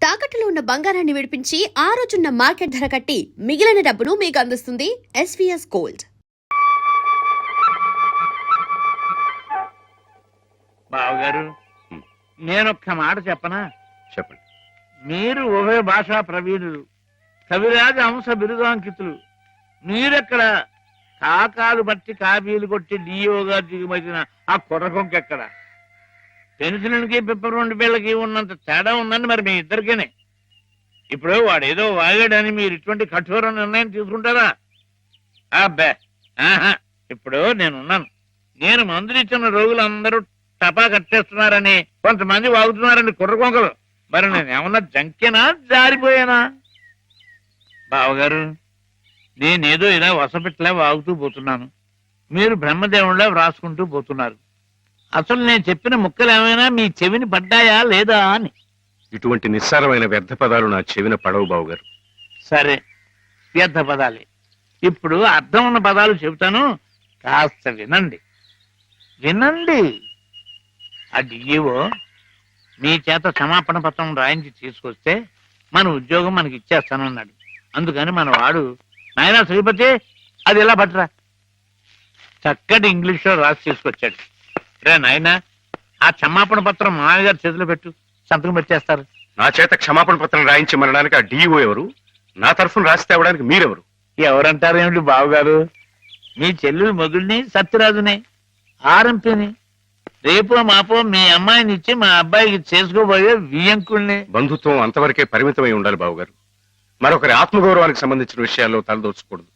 తాకట్టులో ఉన్న బంగారాన్ని విడిపించి ఆ రోజున్న మార్కెట్ ధర కట్టి మిగిలిన డబ్బును మీకు అందిస్తుంది ఎస్వీఎస్ గోల్డ్. బావగారు, నేనొక్క మాట చెప్పనా? చెప్పండి. మీరు ఉభయ భాషా ప్రవీణులు, కవిరాజ అంశ బిరుదాంకితులు. మీరెక్కడ కాకాలు బట్టి కాపీలు కొట్టి డిఓగా దిగుమతిన ఆ కుర్రకొంకెక్కడ? పెన్సిల్కి పిప్పర్ పిల్లకి ఉన్నంత తేడా ఉందండి మరి మీ ఇద్దరికేనే. ఇప్పుడు వాడేదో వాగాడని మీరు ఇటువంటి కఠోర నిర్ణయం తీసుకుంటారా? అబ్బే, ఇప్పుడు నేనున్నాను. నేను మందులు ఇచ్చిన రోగులందరూ టపా కట్టేస్తున్నారని కొంతమంది వాగుతున్నారండి కుర్రకొంకలు. మరి నేను ఏమన్నా జంకేనా, జారిపోయానా? బావగారు, నేనేదో ఇలా వసపెట్టలే వాగుతూ పోతున్నాను, మీరు బ్రహ్మదేవుళ్ళ వ్రాసుకుంటూ పోతున్నారు. అసలు నేను చెప్పిన ముక్కలు ఏమైనా మీ చెవిని పడ్డాయా లేదా అని. ఇటువంటి నిస్సారమైన వ్యర్థ పదాలు నా చెవిన పడవు బావుగారు. సరే, వ్యర్థ పదాలే. ఇప్పుడు అర్థం ఉన్న పదాలు చెబుతాను, కాస్త వినండి. వినండి. ఆ డిఈఓ మీ చేత క్షమాపణ పత్రం రాయించి తీసుకొస్తే మన ఉద్యోగం మనకి ఇచ్చేస్తానన్నాడు. అందుకని మన వాడు, నాయనా శ్రీపతి అది ఎలా పట్టరా, చక్కటి ఇంగ్లీష్లో రాసి తీసుకొచ్చాడు. రే నాయనా, ఆ క్షమాపణ పత్రం మామయ్య గారి చేతిలో పెట్టు, సంతకం పెట్టేస్తారు. నా చేత క్షమాపణ పత్రం రాయించమనడానికి ఆ డిఓ ఎవరు? నా తరఫున రాసి తేవడానికి మీరెవరు? ఎవరంటారు ఏమిటి బావగారు? మీ చెల్లెలు మొగుడిని, సత్యరాజుని, ఆర్ఎంపీని. రేపో మాపో మీ అమ్మాయిని ఇచ్చి మా అబ్బాయికి చేసుకోబోయే వియంకుల్ని. బంధుత్వం అంతవరకే పరిమితమై ఉండాలి బావుగారు. మరొకరి ఆత్మగౌరవానికి సంబంధించిన విషయాల్లో తలదోచకూడదు.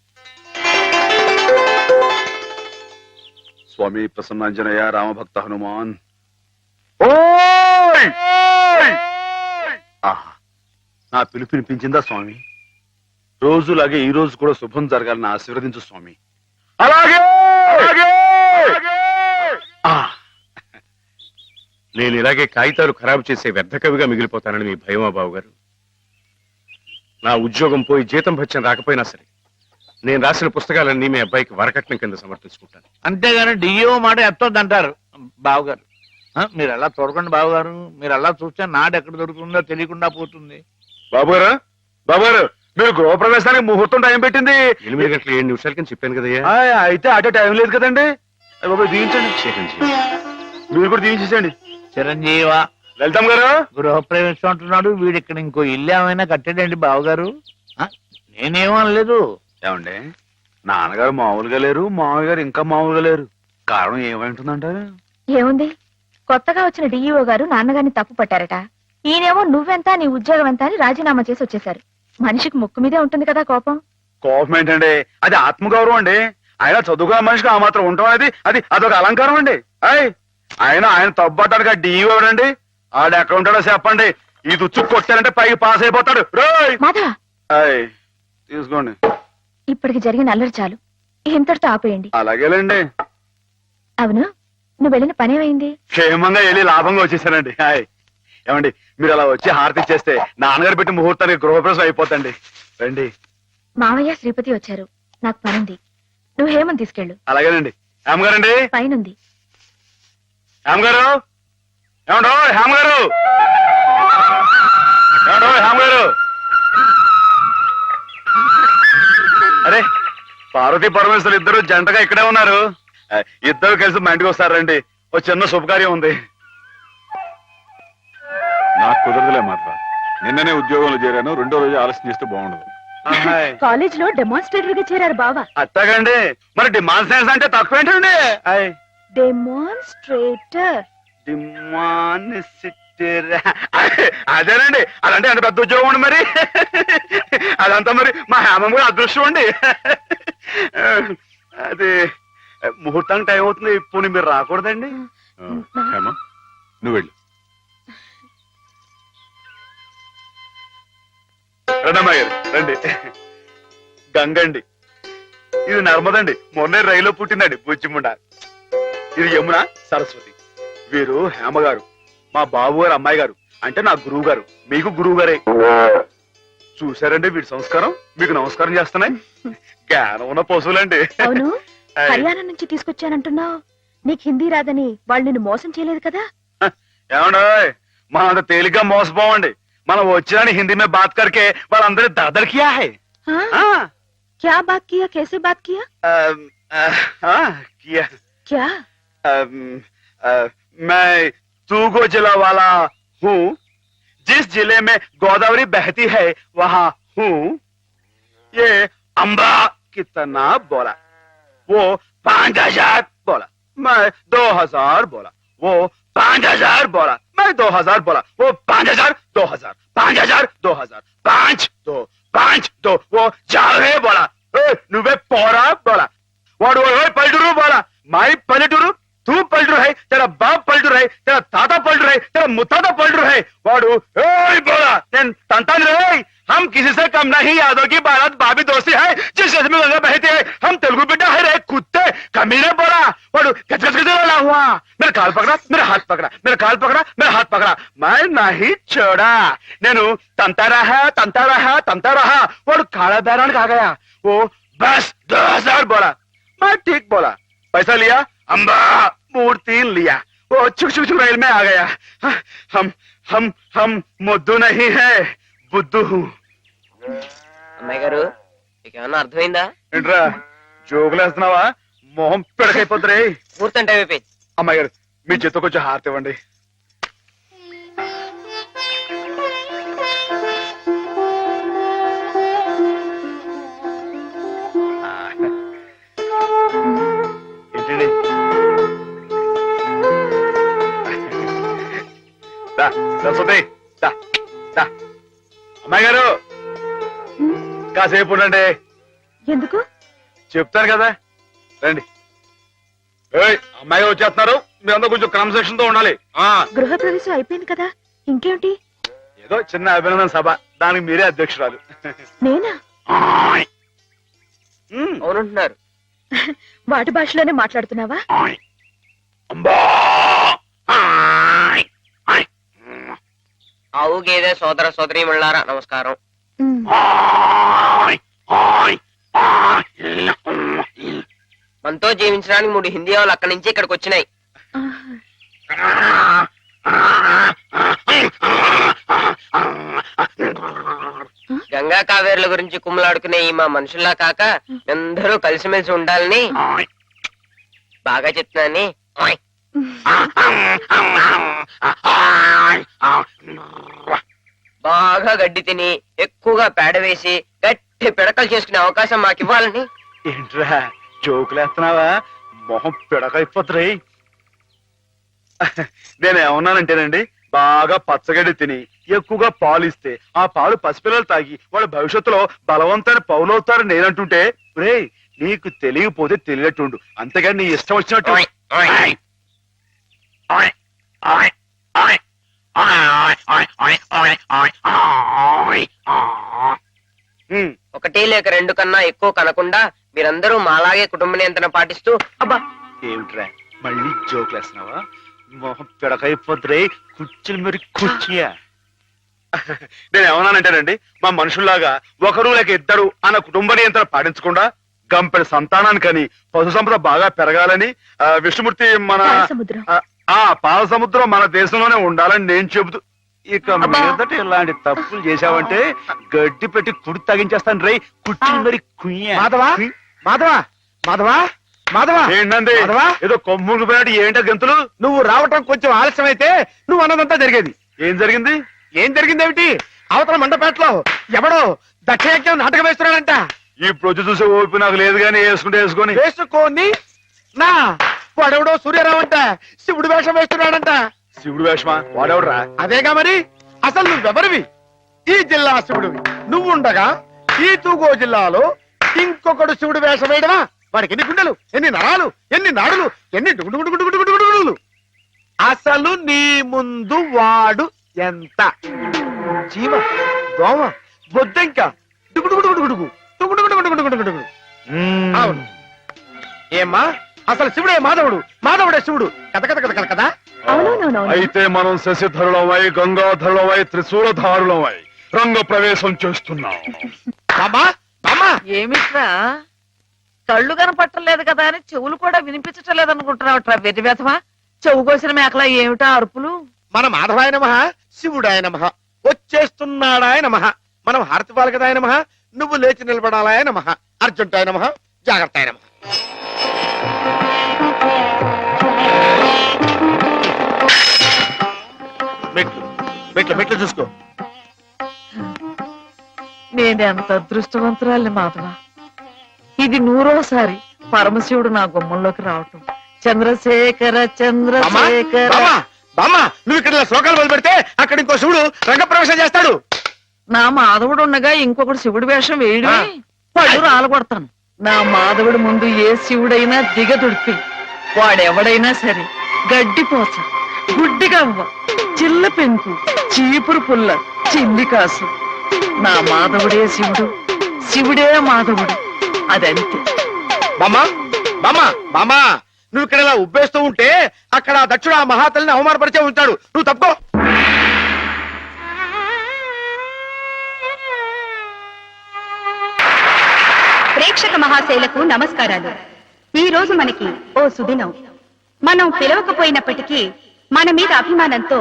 స్వామి ప్రసన్నాంజనేయ రామభక్త హనుమాన్. ఆహా, నా పిలుపు వినిపించిందా స్వామి? రోజులాగే ఈ రోజు కూడా శుభం జరగాలని ఆశీర్వదించు స్వామి. అలాగే. నేను ఇలాగే కాగితాలు ఖరాబు చేసే వ్యర్థ కవిగా మిగిలిపోతానని మీ భయమా బావుగారు? నా ఉద్యోగం పోయి జీతం భత్యం రాకపోయినా సరే నేను రాసిన పుస్తకాలన్నీ మీ అబ్బాయికి వరకట్నం కింద సమర్పించుకుంటాను. అంతేగాని డిఓ మాట ఎత్తొద్దంటారు బావగారు. మీరు అలా చూడకండి బావగారు, మీరు అలా చూస్తే నాడు ఎక్కడ దొరుకుతుందో తెలియకుండా పోతుంది. బాబుగారు, బాబుగారు, మీరు గృహప్రవేశానికి ముహూర్తం టైం పెట్టింది 8 గంటల 7 నిమిషాల కింద చెప్పాను కదయ్యా. అయితే అటే టైం లేదు కదండి. దీవించండి, చిరంజీవి. మీరు కూడా దీవించండి. చిరంజీవ వెళ్తాం గారు. గృహప్రవేశం అంటున్నాడు వీడు. ఇక్కడ ఇంకో ఇల్లు ఏమైనా కట్టాడండి బావగారు? నేనేమనలేదు. ఏమండి, నాన్నగారు మామూలుగా లేరు, మామయ్య గారు ఇంకా మామూలుగా లేరు. కారణం ఏమైంటుందంటారు? ఏముంది, కొత్తగా వచ్చిన డిఈఓ గారు నాన్నగారిని తప్పు పట్టారట. ఈయనేమో నువ్వెంత నీ ఉద్యోగం ఎంత అని రాజీనామా చేసి వచ్చేశారు. మనిషికి ముక్కు మీదే ఉంటుంది కదా కోపం. కోపం ఏంటండి, అది ఆత్మగౌరవం అండి. ఆయన చదువుకున్న మనిషికి ఆ మాత్రం ఉండటం అనేది అదొక అలంకారం అండి. ఆయన తప్పటానికి ఆ డిఈఓ ఎవరండి? ఆడ ఎక్కడ ఉంటాడో చెప్పండి. ఈ దుచ్చు కొట్టారంటే పైకి పాస్ అయిపోతాడు. తీసుకోండి. ఇప్పటికి జరిగిన అల్లరి చాలు, ఇంతటితో ఆపేయండి. అలాగేలేండి. అవును, నువ్వు వెళ్ళిన పనేమైంది? క్షేమంగా వెళ్ళి లాభంగా వచ్చేసానండి. ఏమండి, మీరు అలా వచ్చి హారతి ఇచ్చేస్తే నాన్నగారు పెట్టి ముహూర్తానికి గృహప్రవేశం అయిపోతండి. రండి. మావయ్య శ్రీపతి వచ్చారు, నాకు పనుంది. నువ్వు హేమని తీసుకెళ్ళు. అలాగేనండి. హేమగారండి పైనుంది. హేమగారు, ఏమండో హేమగారు, ఏమండో హేమగారు. అరే, పార్వతీ పరమేశ్వరులు ఇద్దరు జంటగా ఇక్కడే ఉన్నారు. ఇద్దరు కలిసి మా ఇంటికి వస్తారండి. ఓ చిన్న శుభకార్యం ఉంది. నాకు కుదరదులే మాత్రం. నిన్ననే ఉద్యోగంలో చేరాను. 2వ రోజు ఆలస్యం చేస్తే బాగుండదు. కాలేజ్ లో డెమాన్స్ట్రేటర్ గా చేరారు బావా. అట్టగండి. మరి డిమాన్స్ట్రేషన్ అంటే తక్కువ ఏంటండి? డెమాన్స్ట్రేటర్. అదేనండి, అదంటే అంత పెద్ద ఉద్యోగం అండి. మరి అదంతా మరి మా హేమం కూడా అదృష్టం అండి. అది ముహూర్తానికి టైం అవుతుంది. ఇప్పుడు మీరు రాకూడదండి. హేమ, నువ్వు వెళ్ళు. రండమ్మా గారు, రండి. గంగండి, ఇది నర్మదండి. మొన్నే రైల్లో పుట్టిందండి బుజ్జిముండ. ఇది యమున, సరస్వతి. వీరు హేమగారు, మా బాబు గారు అమ్మాయి గారు. అంటే నా గురువు గారు, మీకు గురువు గారే. చూసారండి వీడి సంస్కారం? మీకు నమస్కారం చేస్తున్నాయి. జ్ఞానం ఉన్న పశువులండి. అవును, హర్యానా నుంచి తీసుకొచ్చానంటున్నావు. నీకు హిందీ రాదని వాళ్ళు నిన్ను మోసం చేయలేదు కదా? ఏమండో, మనం అంత తేలిగ్గా మోసపోవండి. మనం వచ్చాని హిందీ में बात करके వాళ్ళందరూ दरदर किया है हाँ? हाँ क्या बात किया, कैसे बात किया? हाँ किया क्या? मैं तूगो जिला वाला हूँ, जिस जिले में गोदावरी बहती है वहाँ हूँ। ये अम्बा कितना बोला, वो 5000 बोला, मैं 2000 बोला, वो 5000 बोला, मैं 2000 बोला, वो 5000 2000 5000 2000 5 2 वो जावे बोला, నువ్వే పోరా बोला, వాడు పల్లెటూరు बोला, माई पलटूरू तू पलटूर है, तेरा बाप पलटूर है, तेरा ताता पलटूर है, तेरा मुताता पलटूर है, वाडू बोला నేను తంతాను రే, हम किसी से कम नहीं, यादों की बारात भाभी दोस्ती है, जिस जैसे में गंगा बहती है, हम तेलुगु बेटा है रे कुत्ते कमीने बोला, वाडू गजगज गजगज हुआ, मेरा काल पकड़ा, मेरा हाथ पकड़ा, मेरा काल पकड़ा, मेरा हाथ पकड़ा, मैं नहीं छोड़ा, నేను తంతా रहा, वाडू काला बैरान आ गया, वो बस 2000 बोला, मैं ठीक बोला, पैसा लिया, अम्बा मूर्ति लिया, वो चुक चुक चुक रेल में आ गया। हम मुद्दू नहीं है, बुद्धू हूँ। అమ్మాయి గారు మీకేమన్నా అర్థమైందా? ఏంట్రా జోగులేస్తున్నావా? మొహం పిడకైపోతురే. పూర్తంటే అయిపోయింది. అమ్మాయి గారు మీ చేత్తో కొంచెం హారతి ఇవ్వండి. ఏంటండి సరస్వతి అమ్మాయి గారు కాసేపు ఉండండి, ఎందుకు? చెప్తాను కదా, రండి. అమ్మాయి గారు వచ్చేస్తున్నారు, మీరందరూ కొంచెం క్రమశిక్షణతో ఉండాలి. గృహ ప్రవేశం అయిపోయింది కదా, ఇంకేమిటి? ఏదో చిన్న అభినందన సభ, దానికి మీరే అధ్యక్షురాలు. నేనా? అవునంటున్నారు. వాటి భాషలోనే మాట్లాడుతున్నావా? ఆవు గేదె సోదర సోదరీమణులారా నమస్కారం. ఉమ్. మనతో జీవించడానికి 3 హిందీ ఆవులు అక్కడి నుంచి ఇక్కడికి వచ్చినాయి. ఆహా. గంగా కావేరుల గురించి కుమ్మలాడుకునే ఈ మా మనుషుల్లా కాక అందరూ కలిసిమెలిసి ఉండాలని బాగా చెప్తున్నాని. బాగా గడ్డి తిని ఎక్కువగా పేడ వేసి గట్టి పిడకలు చేసుకునే అవకాశం మాకు ఇవ్వాలని. ఏంట్రా జోకులేస్తున్నావా? మొహం పిడకైపోతురే. నేనేమన్నానంటేనండి, బాగా పచ్చగడ్డి తిని ఎక్కువగా పాలు ఇస్తే ఆ పాలు పసిపిల్లలు తాగి వాళ్ళ భవిష్యత్తులో బలవంతమైన పౌలవుతారు నేనంటుంటే, రే నీకు తెలియకపోతే తెలియనట్టుండు, అంతేగాని నీ ఇష్టం వచ్చినట్టు. ఒకటి లేక 2 కన్నా ఎక్కువ కనకుండా మీరందరూ మాలాగే కుటుంబ నియంత్రణ పాటిస్తూ. అబ్బా ఏమిట్రా మళ్ళీ జోకులేస్తున్నావా? మొహం పిడకైపోతురే, కుర్చీలు మరి కుర్చీయా. నేనేమన్నానంటేనండి, మా మనుషుల్లాగా ఒకరు లేక ఇద్దరు అన్న కుటుంబ నియంత్రణ పాటించకుండా గంపెడు సంతానానికని పశు సంపద బాగా పెరగాలని విష్ణుమూర్తి మన సముద్రం. పాల సముద్రం మన దేశంలోనే ఉండాలని నేను చెబుతూ, ఇక మీదట ఇలాంటి తప్పులు చేశావంటే గడ్డి పెట్టి కుడి తగించేస్తాను రే, కుర్చీలు మరి కుయ్యా. మాధవా ఏంటండి మాధవా? ఏదో కొమ్ములు పోయాడు, ఏంటో గంతులు? నువ్వు రావటం కొంచెం ఆలస్యం అయితే నువ్వు అన్నదంతా జరిగేది. ఏం జరిగింది? ఏం జరిగిందేమిటి? అవతల మండపేటలో ఎవడో దక్షయజ్ఞం నాటకం వేస్తున్నాడంట. ఇప్పుడు వచ్చి చూసే ఓపి నాకు లేదు కానీ వేసుకొని వేసుకోని నా వాడెవడో సూర్యరావు అంట శివుడు వేషం వేస్తున్నాడంట. శివుడు వేషమా? వాడెవడరా? అదేగా మరి, అసలు నువ్వెవరివి? ఈ జిల్లా శివుడివి నువ్వుండగా ఈ తూగో జిల్లాలో ఇంకొకడు శివుడు వేషం వేయడమా? వాడికి ఎన్ని గుండెలు, ఎన్ని నరాలు, ఎన్ని నాడులు, ఎన్ని డుగుడుగుడుగుడుగుడుగుడుగుడుగులు. అసలు నీ ముందు వాడు ఎంత? జీవ, దోమ, బొద్దెంక, డుగుడుగుడుగుడుగుడుగు డుగుడుగుడుగుడుగుడుగుడుగు. అవును. ఏమ్మా, అసలు శివుడే మాధవుడు, మాధవుడే శివుడు. కథ కథ కథ కథ కదా. అవునవునవును. అయితే మనం శశిధరులమై గంగాధరులమై త్రిశూలధారులమై రంగ ప్రవేశం చేస్తున్నాం. బామ్మా బామ్మా, ఏమిట్రా కళ్ళు కనపట్టలేదు కదా అని చెవులు కూడా వినిపించట్లేదు అనుకుంటున్నావుట్రా వెర్రి వ్యధమా? చెవు కోసిన మేకలా ఏమిటా అరుపులు? మన మాధవాయ నమః, శివుడాయ నమః. వచ్చేస్తున్నాడాయ నమః. మనం హారతి పాలకదాయ నమః. నువ్వు లేచి నిలబడాలాయ నమః. అర్జుంటాయ నమః. జాగ్రత్తాయ నమః. మెట్లు మెట్లు మెట్లు చూసుకో. నేనెంత అదృష్టవంతురాలి మాధవ. ఇది 100వ పరమశివుడు నా గుమ్మంలోకి రావటం. చంద్రశేఖర బామ్మా, చంద్రశేఖర. బామ్మా, బామ్మా, నువ్వు ఇక్కడ ఇలా శ్లోకాలు మొదలు పెడితే అక్కడ ఇంకో శివుడు రంగప్రవేశం చేస్తాడు. నా మాధవుడు ఉండగా ఇంకొకటి శివుడి వేషం వేయడం పళ్ళు రాలగొడతాను. నా మాధవుడి ముందు ఏ శివుడైనా దిగదుడిపి వాడెవడైనా సరే గడ్డిపోస, గుడ్డిగవ్వ, చిల్ల పెంకు, చీపురు పుల్ల, చిల్లి కాసు. నా మాధవుడే శివుడు, శివుడే మాధవుడు. అదంతే. బామ్మా, బామ్మా, బామ్మా, నువ్వు ఇక్కడ ఇలా ఉబ్బేస్తూ ఉంటే అక్కడ ఆ దక్షుడు ఆ మహాతల్లిని అవమానపరిచే ఉంటాడు. నువ్వు తప్పుకో. ప్రేక్షక మహాశైలకు నమస్కారాలు. ఈ రోజు మనకి ఓ సుదినం. మనం పిలవకపోయినప్పటికీ మన మీద అభిమానంతో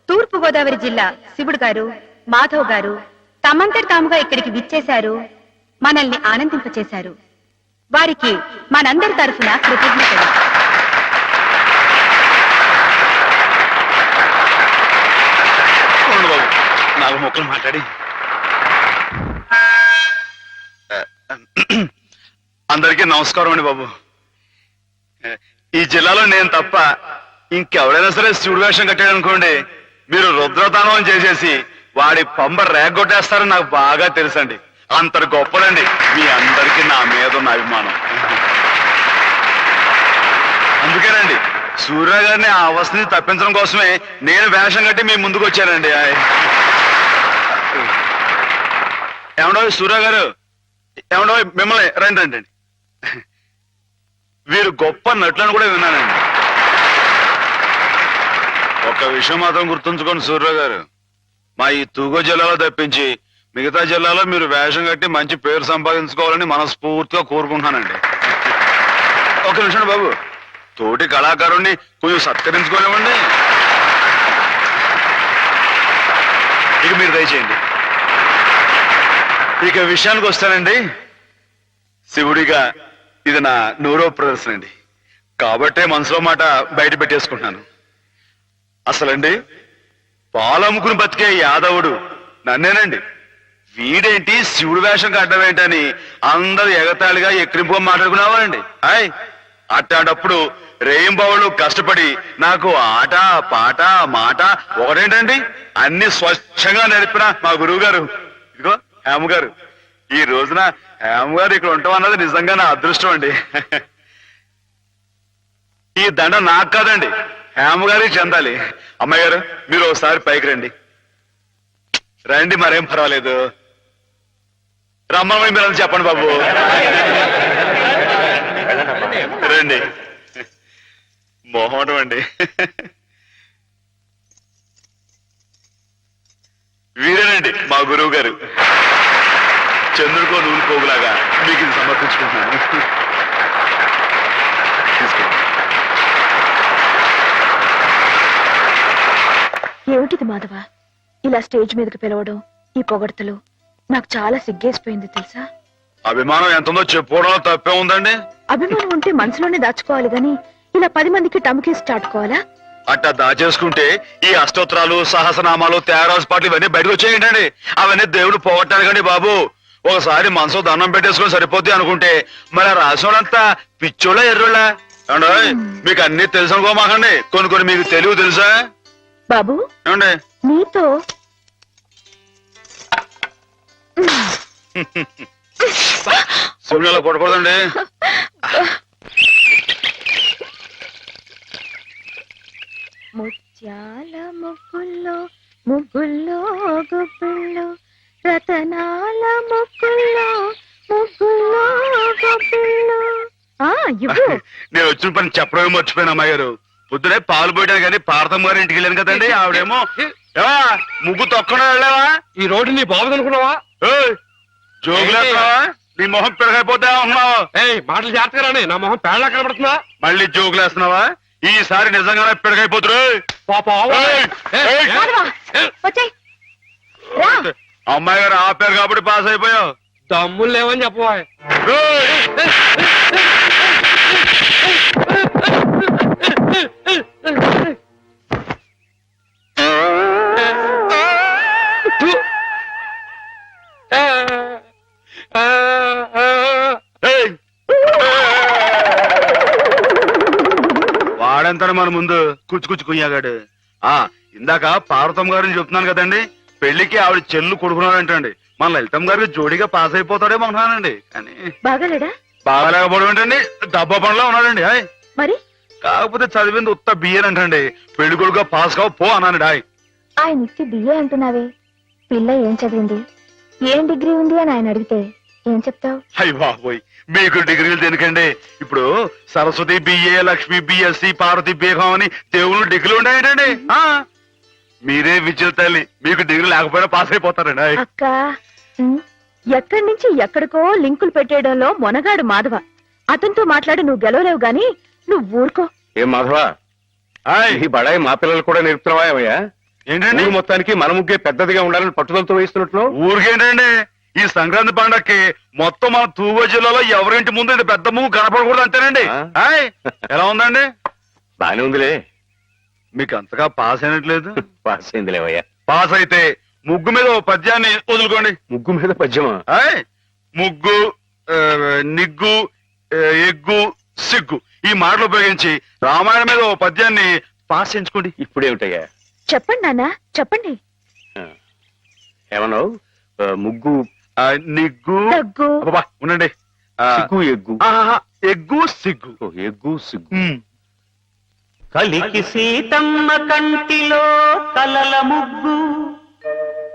తూర్పు గోదావరి జిల్లా శివుడు గారు, మాధవ్ గారు తమంతటి తాముగా ఇక్కడికి విచ్చేశారు, మనల్ని ఆనందింపచేశారు. వారికి మనందరి తరఫున కృతజ్ఞతలు. చూడండి బాబు, 4 ముక్కలు మాట్లాడి అందరికీ నమస్కారం అండి బాబు. ఈ జిల్లాలో నేను తప్ప ఇంకెవడైనా సరే శివుడు వేషం కట్టాడు అనుకోండి, మీరు రుద్రతానం చేసేసి వాడి పంబ రేగొట్టేస్తారని నాకు బాగా తెలుసండి. అంతటి గొప్పదండి మీ అందరికీ నా మీద ఉన్న అభిమానం. అందుకేనండి సూర్య గారిని ఆ అవస్థని తప్పించడం కోసమే నేను వేషం కట్టి మీ ముందుకు వచ్చానండి. ఏమండో సూర్య గారు, ఏమండో మిమ్మల్ని రండి రండి. వీరు గొప్ప నటులను కూడా విన్నానండి. ఒక్క విషయం మాత్రం గుర్తుంచుకోండి సూర్య గారు, మా ఈ తూగో జిల్లాలో తప్పించి మిగతా జిల్లాలో మీరు వేషం కట్టి మంచి పేరు సంపాదించుకోవాలని మనస్ఫూర్తిగా కోరుకుంటున్నానండి. ఒక నిమిషం బాబు, తోటి కళాకారుణ్ణి కొంచెం సత్కరించుకోనివ్వండి. ఇక మీరు దయచేయండి. ఇక విషయానికి వస్తానండి. శివుడిగా ఇది నా 100వ ప్రదర్శన అండి, కాబట్టే మనసులో మాట బయట పెట్టేసుకుంటున్నాను. అసలండి పాలమ్ముకుని బతికే యాదవుడు నన్నేనండి. వీడేంటి శివుడు వేషం కట్టడం ఏంటని అందరూ ఎగతాళిగా ఎక్కిరింపు మాట్లాడుకునేవారండి. అట్లాంటప్పుడు రేయింబావులు కష్టపడి నాకు ఆట పాట మాట ఒకటేంటండి అన్ని స్వచ్ఛంగా నేర్పిన మా గురువు గారు, ఇదిగో హేమ గారు. ఈ రోజున హేమ గారు ఇక్కడ ఉంటాం అన్నది నిజంగా నా అదృష్టం అండి. ఈ దండ నాకు కాదండి, హేమ గారికి చెందాలి. అమ్మాయి గారు, మీరు ఒకసారి పైకి రండి. రండి, మరేం పర్వాలేదు. రమ్మని మీరు అని చెప్పండి బాబు. రండి. మొహమాటం అండి. వీరేనండి మా గురువు గారు. చంద్రుడికో నూనె పోగులాగా మీకు ఇది సమర్పించుకుంటున్నాను. తీసుకోండి. ఏమిటిది మాధవ, ఇలా స్టేజ్ మీదకి పిలవడం, ఈ పొగడతలు నాకు చాలా సిగ్గేసిపోయింది తెలుసా. అభిమానం ఎంతుందో చెప్పుకోవడంలో తప్పే ఉందండి. అభిమానం ఉంటే మనసులోనే దాచుకోవాలి గాని ఇలా 10 మందికి టముకేసి చాటుకోవాలా? అట్టా దాచేసుకుంటే ఈ అష్టోత్తరాలు, సహస్రనామాలు, త్యాగరాజు పాటలు ఇవన్నీ బయటకు వచ్చేయండి. అవన్నీ దేవుడు పోగొట్టాలి బాబు. ఒకసారి మనసు దండం పెట్టేసుకుని సరిపోద్ది అనుకుంటే మరి రాసినంతా పిచ్చోళ్ళ ఎర్రోళ్ళ ఏమండి? మీకు అన్ని తెలుసు అనుకోమాకండి, కొన్ని మీకు తెలివి తెలుసా బాబు? ఏమండి? నీతో శివుని అలా కొట్టకూడదండి. ముత్యాల ముగ్గుల్లో ముగ్గుల్లో గొబ్బిళ్ళు, రతనాల ముగ్గుల్లో ముగ్గుల్లో గొబ్బిళ్ళు. ఇవ్వు. నేను వచ్చిన పని చెప్పడమే మర్చిపోయాను అమ్మాయి గారు. పొద్దునే పాలు పోయడానికి కానీ పార్థమ్మ గారి ఇంటికి వెళ్ళాను కదండి. ఆవిడేమో ముగ్గు తొక్కడా వెళ్ళావా? ఈ రోడ్డు నీ బాగుంది అనుకున్నావా? జోగులేస్తున్నావా? నీ మొహం పెరగైపోతే ఉన్నావు. మాటలు జాగ్రత్తగా రాని, నా మొహం పేడలా కనబడుతున్నా. మళ్ళీ జోగులేస్తున్నావా? ఈసారి నిజంగానే పెరగైపోతురు. అమ్మాయి గారు ఆపారు కాబట్టి పాస్ అయిపోయావు. దమ్ములు లేవని చెప్పవా? ఏయ్! వాడంతాడు మన ముందు కుచ్చు కుయ్యాగాడు. ఇందాక పార్వతమ్మ గారిని చెప్తున్నాను కదండి, పెళ్లికి ఆవిడ చెల్లు కొడుకున్నాడంటండి. మన లలితమ్మ గారికి జోడిగా పాస్ అయిపోతాడేమో అనుకున్నానండి. కానీ బాగాలేడా? బాగాలేకపోవడం ఏంటండి, డబ్బా పనిలో ఉన్నాడండి. హాయ్ మరి కాకపోతే చదివింది ఉత్త బియ్యన్ అంటండి. పెళ్లి కొడుకుగా పాస్ కావు పో అన్నానండి. హాయ్ ఆయన ఇచ్చి బిఏ అంటున్నావే, పిల్ల ఏం చదివింది, ఏం డిగ్రీ ఉంది అని ఆయన అడిగితే ఏం చెప్తావు? అయ్య బాబోయ్, మీకు డిగ్రీలు దేనికండి? ఇప్పుడు సరస్వతి బిఏ, లక్ష్మి బిఎస్సి, పార్వతి బీహం అని దేవుళ్ళు డిగ్రీలు ఉన్నాయంటండి. మీరే విద్యుత్ తల్లి, మీకు డిగ్రీ లేకపోయినా పాస్ అయిపోతారండి. హాయ్ అక్క ఎక్కడి నుంచి ఎక్కడికో లింకులు పెట్టేయడంలో మొనగాడు మాధవ. అతనితో మాట్లాడి నువ్వు గెలవలేవు గాని నువ్వు ఊరుకో. ఏం మాధవా, హాయ్ ఈ బడాయి మా పిల్లలు కూడా నేర్పుతున్నావా ఏమయ్యా? ఏంటండి ఊరు మొత్తానికి మన ముగ్గే పెద్దదిగా ఉండాలని పట్టుదలతో వేస్తున్నట్లు. ఊరికేంటండి, ఈ సంక్రాంతి పండక్కి మొత్తం మన తూగో జిల్లాలో ఎవరింటి ముందు ఇంత పెద్ద ముగ్గు కనపడకూడదు అంతేనండి. హాయ్ ఎలా ఉందండి? బానే ఉందిలే. మీకు అంతగా పాస్ అయినట్లేదు. పాస్ అయిందిలేవయ్యా. పాస్ అయితే ముగ్గు మీద ఓ పద్యాన్ని వదులుకోండి. ముగ్గు మీద పద్యమా? హాయ్ ముగ్గు, నిగ్గు, ఎగ్గు, సిగ్గు ఈ మాటలు ఉపయోగించి రామాయణం మీద ఓ పద్యాన్ని పాస్ చేయించుకోండి. ఇప్పుడేమిటయ్యా? చెప్పండి నాన్న చెప్పండి. ఏమన్నావు? ముగ్గు, నిగ్గు, దగ్గు, అబ్బబ్బా, ఉండండి. సిగ్గు, ఎగ్గు. ఎగ్గు, సిగ్గు. ఓ, ఎగ్గు సిగ్గు. కలికి సీతమ్మ కంటిలో కలల ముగ్గు,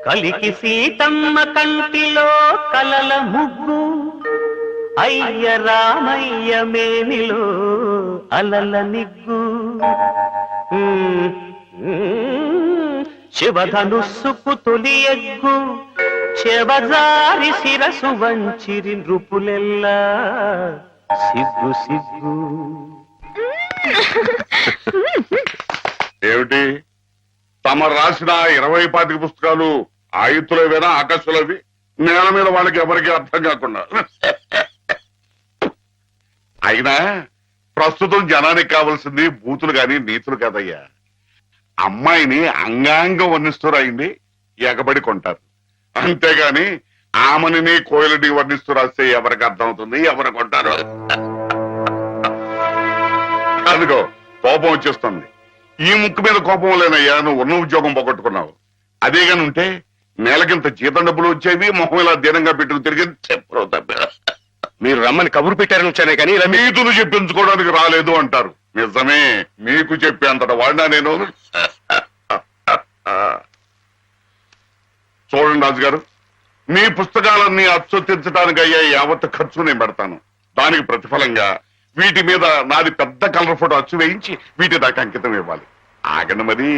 కలికి సీతమ్మ కంటిలో కలల ముగ్గు, అయ్య రామయ్య మేనిలో అలల నిగ్గు, శివధనుస్సుకు తొలి ఎగ్గు, శివజారి శిరసు వంచిరి నృపులెల్లా సిగ్గు సిగ్గు. ఏమిటి తమ రాసిన 20-25 పుస్తకాలు ఆయుతులవేనా ఆకాశులవి? నేల మీద వాళ్ళకి ఎవరికి అర్థం కాకుండా. అయినా ప్రస్తుతం జనానికి కావాల్సింది బూతులు గాని నీతులు కాదయ్యా. అమ్మాయిని అంగాంగం వర్ణిస్తూ రాయింది ఎగబడి కొంటారు, అంతేగాని ఆమెని కోయిలని వర్ణిస్తూ రాస్తే ఎవరికి అర్థం అవుతుంది, ఎవరు కొంటారు? అదిగో కోపం వచ్చేస్తుంది. ఈ ముక్కు మీద కోపం లేనయ్యా, నువ్వు ఉన్న ఉద్యోగం పోగొట్టుకున్నావు. అదేగాని ఉంటే నెలకింత జీతం డబ్బులు వచ్చేవి, మొహం ఇలా దీనంగా పెట్టుకు తిరిగి చెప్పరు తప్ప. మీరు రమ్మని కబురు పెట్టారని వచ్చానే కానీ ఇలా నీతులు చెప్పించుకోవడానికి రాలేదు అంటారు. నిజమే, మీకు చెప్పేంతట వాడినా నేను. చూడండి రాజు గారు, మీ పుస్తకాలన్నీ అచ్చొత్తించడానికి అయ్యే యావత్ ఖర్చు నేను పెడతాను. దానికి ప్రతిఫలంగా వీటి మీద నాది పెద్ద కలర్ ఫోటో అచ్చు వేయించి వీటి దాకా అంకితం ఇవ్వాలి. ఆగండి మరి.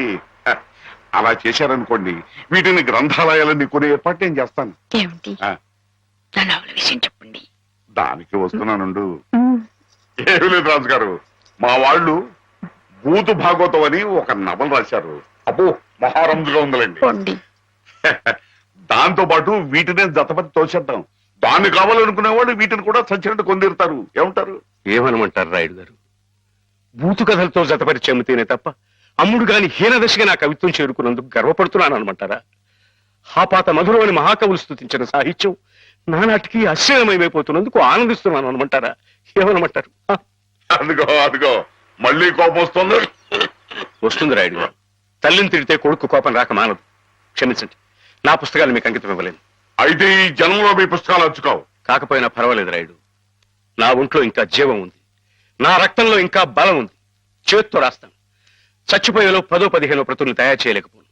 అలా చేశారనుకోండి, వీటిని గ్రంథాలయాలన్నీ కొనే ఏర్పాటు నేను చేస్తాను. విషయం చెప్పండి. దానికి వస్తున్నానుండు. ఏమి లేదు రాజు గారు, మా వాళ్ళు భూతు భాగవతం అని ఒక నవల రాశారు. అబ్బో మహారంజుగా ఉందండి. దాంతో పాటు వీటిని జతపతి తోచేద్దాం. దాన్ని కావాలనుకునేవాళ్ళు వీటిని కూడా సచ్చినట్టు కొందిరుతారు. ఏమంటారు? ఏమనమంటారు రాయుడు గారు? బూతు కథలతో జతపరిచి అమ్మితేనే తప్ప అమ్ముడు గాని హీనదశగా నా కవిత్వం చేరుకున్నందుకు గర్వపడుతున్నాను అనమంటారా? హాపాత మధురమని మహాకవులు స్తుతించిన సాహిత్యం నానాటికి అశ్లీలమైపోతున్నందుకు ఆనందిస్తున్నాను అనమంటారా? ఏమనమంటారు? అదిగో అదిగో మళ్ళీ కోపం వస్తుంది. వస్తుంది రాయుడు గారు. తల్లిని తిడితే కొడుకు కోపం రాక మానదు. క్షమించండి, నా పుస్తకాలు మీకు అంకితం ఇవ్వలేను. అయితే ఈ జన్మలో మీ పుస్తకాలు అచ్చుకోవు. కాకపోయినా పర్వాలేదు రాయుడు. నా ఒంట్లో ఇంకా జీవం ఉంది, నా రక్తంలో ఇంకా బలం ఉంది. చేత్తో రాస్తాను. చచ్చిపోయేలో 10-15 ప్రతులను తయారు చేయలేకపోను.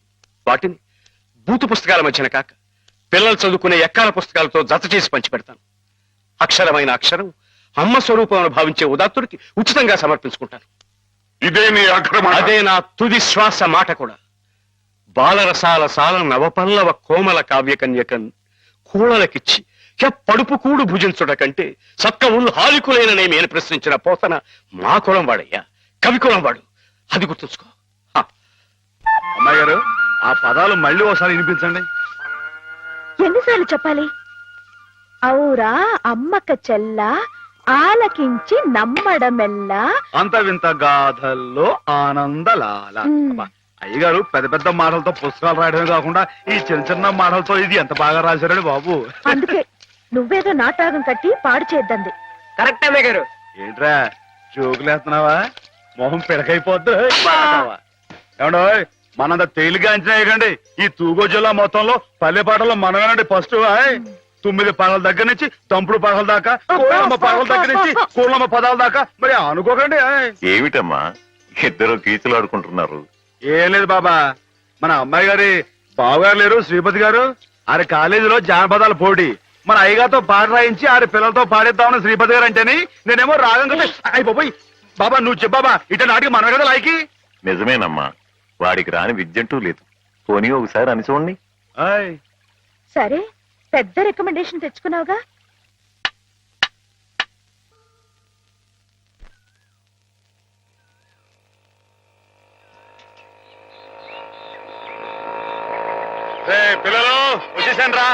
వాటిని బూతు పుస్తకాల మధ్యన కాక పిల్లలు చదువుకునే ఎక్కాల పుస్తకాలతో జత చేసి పంచిపెడతాను. అక్షరమైన అక్షరం అమ్మ స్వరూపం భావించే ఉదాత్తుడికి ఉచితంగా సమర్పించుకుంటాను. ఇదే నీ అక్రమ. అదే నా తుది శ్వాస మాట కూడా. బాలరసాల సాల నవపల్లవ కోమల కావ్యకన్యకన్ కూడలకిచ్చి పడుపు కూడు భుజించుట కంటే సక్క ఊళ్ళు హాలికులైననేమి అని ప్రశ్నించిన పోతన మా కులం వాడయ్యా, కవి కులం వాడు. అది గుర్తుంచుకో. అమ్మాయి గారు, ఆ పదాలు మళ్ళీ ఒకసారి వినిపించండి. ఎన్నిసార్లు చెప్పాలి? ఔరా అమ్మక చెల్ల ఆలకించి నమ్మడమెల్లా. అంత వింత గాథల్లో ఆనందలాల. అబ్బా, అయ్యగారు పెద్ద పెద్ద మాటలతో పుస్తకాలు రాయడమే కాకుండా ఈ చిన్న చిన్న మాటలతో ఇది ఎంత బాగా రాశారండి బాబు. అందుకే నువ్వేదో నాటకం కట్టి పాడు చేద్దంది. కరెక్ట్ అమ్మాయి గారు. ఏంట్రా జోకులేస్తున్నావా? మొహం పిడకైపోద్దు. ఏమండో మనంత తేలిగా అంచనా వేయకండి. ఈ తూగో జిల్లా మొత్తంలో పల్లె పాటల్లో మనమేనండి ఫస్ట్. 9 పాటల దగ్గర నుంచి తంపుడు పాటల దాకా, కోళ్ళమ్మ పాటల దగ్గర నుంచి కోళ్ళమ్మ పదాల దాకా. మరి అనుకోకండి. ఏమిటమ్మా ఇద్దరు కీచులు ఆడుకుంటున్నారు? ఏం లేదు బాబా, మన అమ్మాయి గారి బావగారు లేరు శ్రీపతి గారు, ఆరి కాలేజీలో జానపదాల పోటీ. మన అయ్యగారితో పాట రాయించి ఆరి పిల్లలతో పాడిద్దామని శ్రీపతి గారు అంటేని నేనేమో రాగం కదా అయిపోయి. బాబా నువ్వు చెప్పాబా, ఇట నాటికి మనమే కదా లాయకి. నిజమేనమ్మా, వాడికి రాని విద్యంటూ లేదు. పోనీ ఒకసారి అని చూడండి. సరే పెద్ద రికమెండేషన్ తెచ్చుకున్నావుగా. పిల్లలు వచ్చేసాను రా.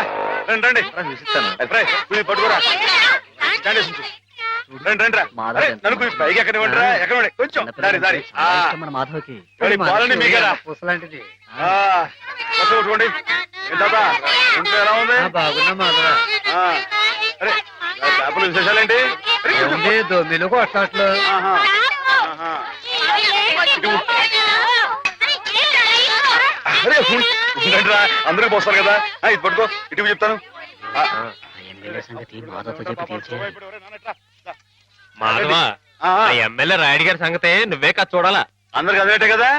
రండి రండి పట్టుకోరా. రండి రండి రా. నన్ను పైకి ఎక్కడ ఇవ్వండి రా. ఎక్కడ కొంచెం దారి దారి పాలని మీకేరా కొట్టుకోండి. ఏంటా ఇంట్లో ఎలా ఉంది? అరే చేపలు విశేషాలేంటి? దొమ్మిలు కొట్టట్లు. అరే ఉండండి రా, అందరూ పోస్తారు కదా. ఇది పట్టుకో, ఇటు చెప్తాను. మాధవా, ఎమ్మెల్యే రాయుడు గారి సంగతే నువ్వే కాదు చూడాలా. అందరికి అదేటే కదా.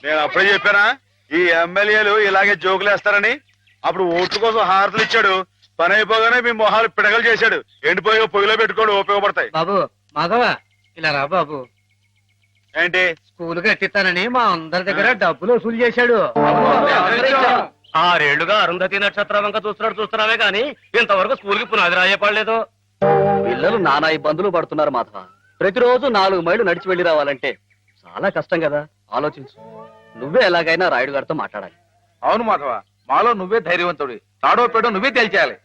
నేను అప్పుడే చెప్పానా ఈ ఎమ్మెల్యేలు ఇలాగే జోకులు వేస్తారని. అప్పుడు ఓట్ల కోసం హారతలు ఇచ్చాడు, పని అయిపోగానే మీ మొహాలు పిడగలు చేశాడు. ఎండిపోయి పొయ్యిలో పెట్టుకోండి, ఉపయోగపడతాయి. బాబు మాధవ ఇలా రా బాబు. ఏంటి? స్కూల్ కట్టిస్తానని మా అందరి దగ్గర డబ్బులు వసూలు చేశాడు. 6 ఏళ్లుగా అరుంధతి నక్షత్రం వంక చూస్తున్నావే గాని ఇంతవరకు స్కూల్ కి పునాది రాయపడలేదు. పిల్లలు నానా ఇబ్బందులు పడుతున్నారు మాధవ. ప్రతిరోజు 4 మైళ్ళు నడిచి వెళ్లి రావాలంటే చాలా కష్టం కదా. ఆలోచించు. నువ్వే ఎలాగైనా రాయుడు గారితో మాట్లాడాలి. అవును మాధవ, మాలో నువ్వే ధైర్యవంతుడి. తాడో పేడో నువ్వే తేల్చేయాలి.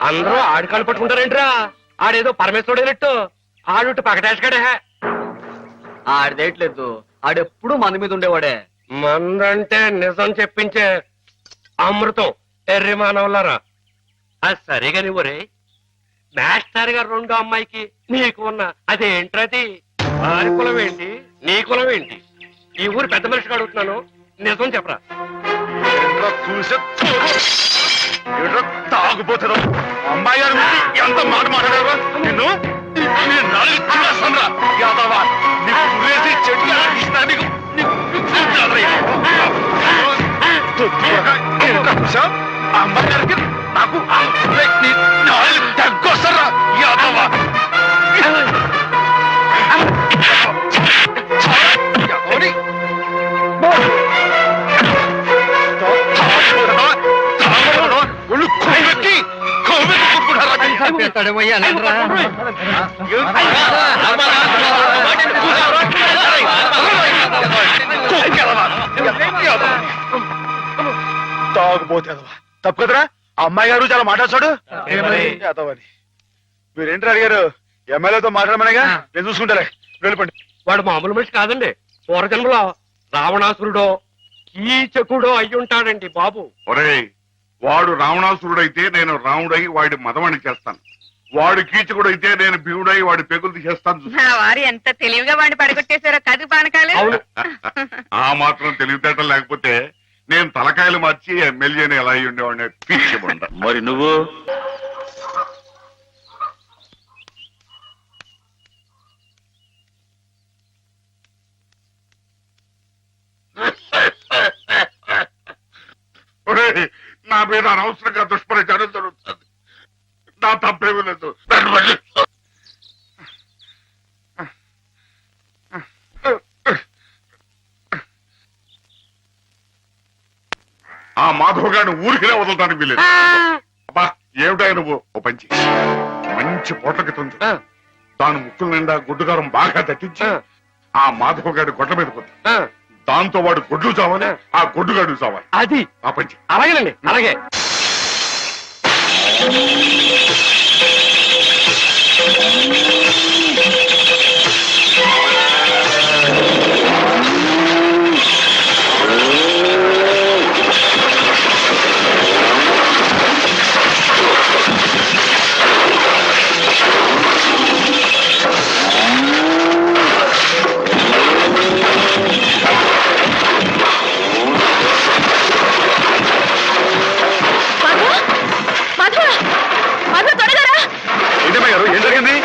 అందరూ ఆడికాళ్ళు పట్టుకుంటారేంట్రా? ఆడేదో పరమేశ్వరుడైనట్టు ఆడుట్టు పకటేసుకడే. ఆడదేయట్లేదు, ఆడెప్పుడు మన మీద ఉండేవాడే. మందంటే నిజం చెప్పించే అమృతం ఎర్రి మానవులారా. అది సరిగా నువ్వురే మాస్టర్ గారు 2 అమ్మాయికి నీకు ఉన్న అదేంట్రది? వారి కులం ఏంటి, నీ కులం ఏంటి? ఈ ఊరు పెద్ద మనిషిగా అడుగుతున్నాను, నిజం చెప్పరా. తాగుపోతారు అమ్మాయి గారు ఎంత మాట మాట్లాడారు. నిన్ను అమ్మాయి గారికి నాకు తగ్గొస్తారా యాదవా. తాగుపోతే తప్పు కదరా. అమ్మాయి గారు చాలా మాట్లాడతాడు. మీరేంటి అడిగారు? ఎమ్మెల్యేతో మాట్లాడమనేగా, నేను చూసుకుంటారే. వెళ్ళిపోండి. వాడు మామూలు మనిషి కాదండి. పూర్వజన్మలో రావణాసురుడో కీచకుడో అయ్యుంటాడండి బాబు. ఒరేయ్, వాడు రావణాసురుడైతే నేను రాముడై వాడి మదవాణి చేస్తాను. వాడు కీచకుడైతే నేను భీముడై వాడి పెగులు తీసేస్తాను. వారు ఎంత తెలివిగా వాడిని పడగొట్టేశారో కదు పానకాలు. ఆ మాత్రం తెలివితేటలు లేకపోతే నేను తలకాయలు మార్చి ఎమ్మెల్యేని ఎలా అయి ఉండేవాడిని పీల్చమంట. మరి నువ్వు నా మీద అనవసరంగా దుష్ప్రచారం జరుగుతుంది. నా తప్పేమీ లేదు. ఆ మాధవ్ గారిని ఊరికినే వదలటానికి వీలేదు. అబ్బా ఏమిటాయి నువ్వు? ఓ పంచి మంచి పొట్లకి తుంది, దాని ముక్కుల నిండా గుడ్డుగారం బాగా తట్టించి ఆ మాధవ గారి గొడ్ల మీద పోతుంది ఆ, దాంతో వాడు గొడ్లు చావాలి, ఆ గొడ్డు గడు చావాలి. అది ఆ పంచి అలాగేనండి అలాగే. మాధవ మాధవ త్వరగా రా. ఏంటమ్మా గారు ఏం జరిగింది?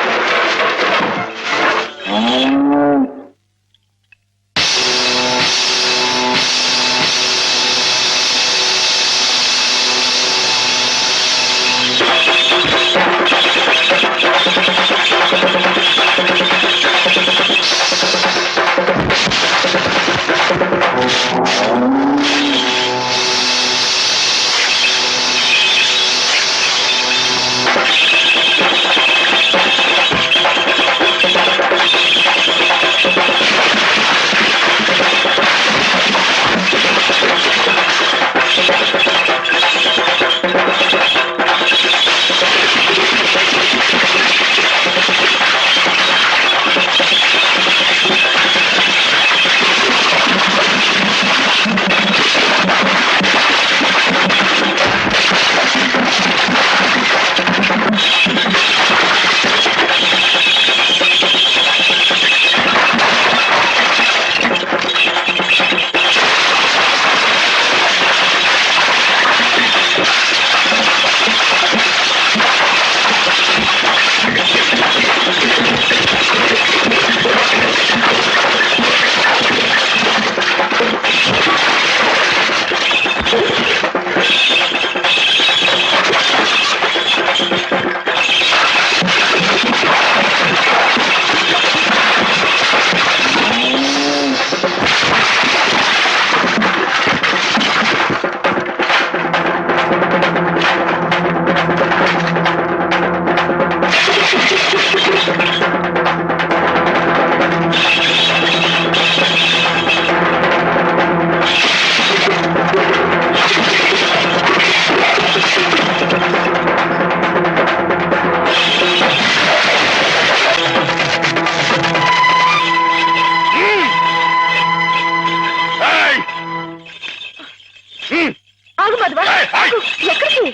ఆగు మాధవ ఆగు. ఎక్కడికి?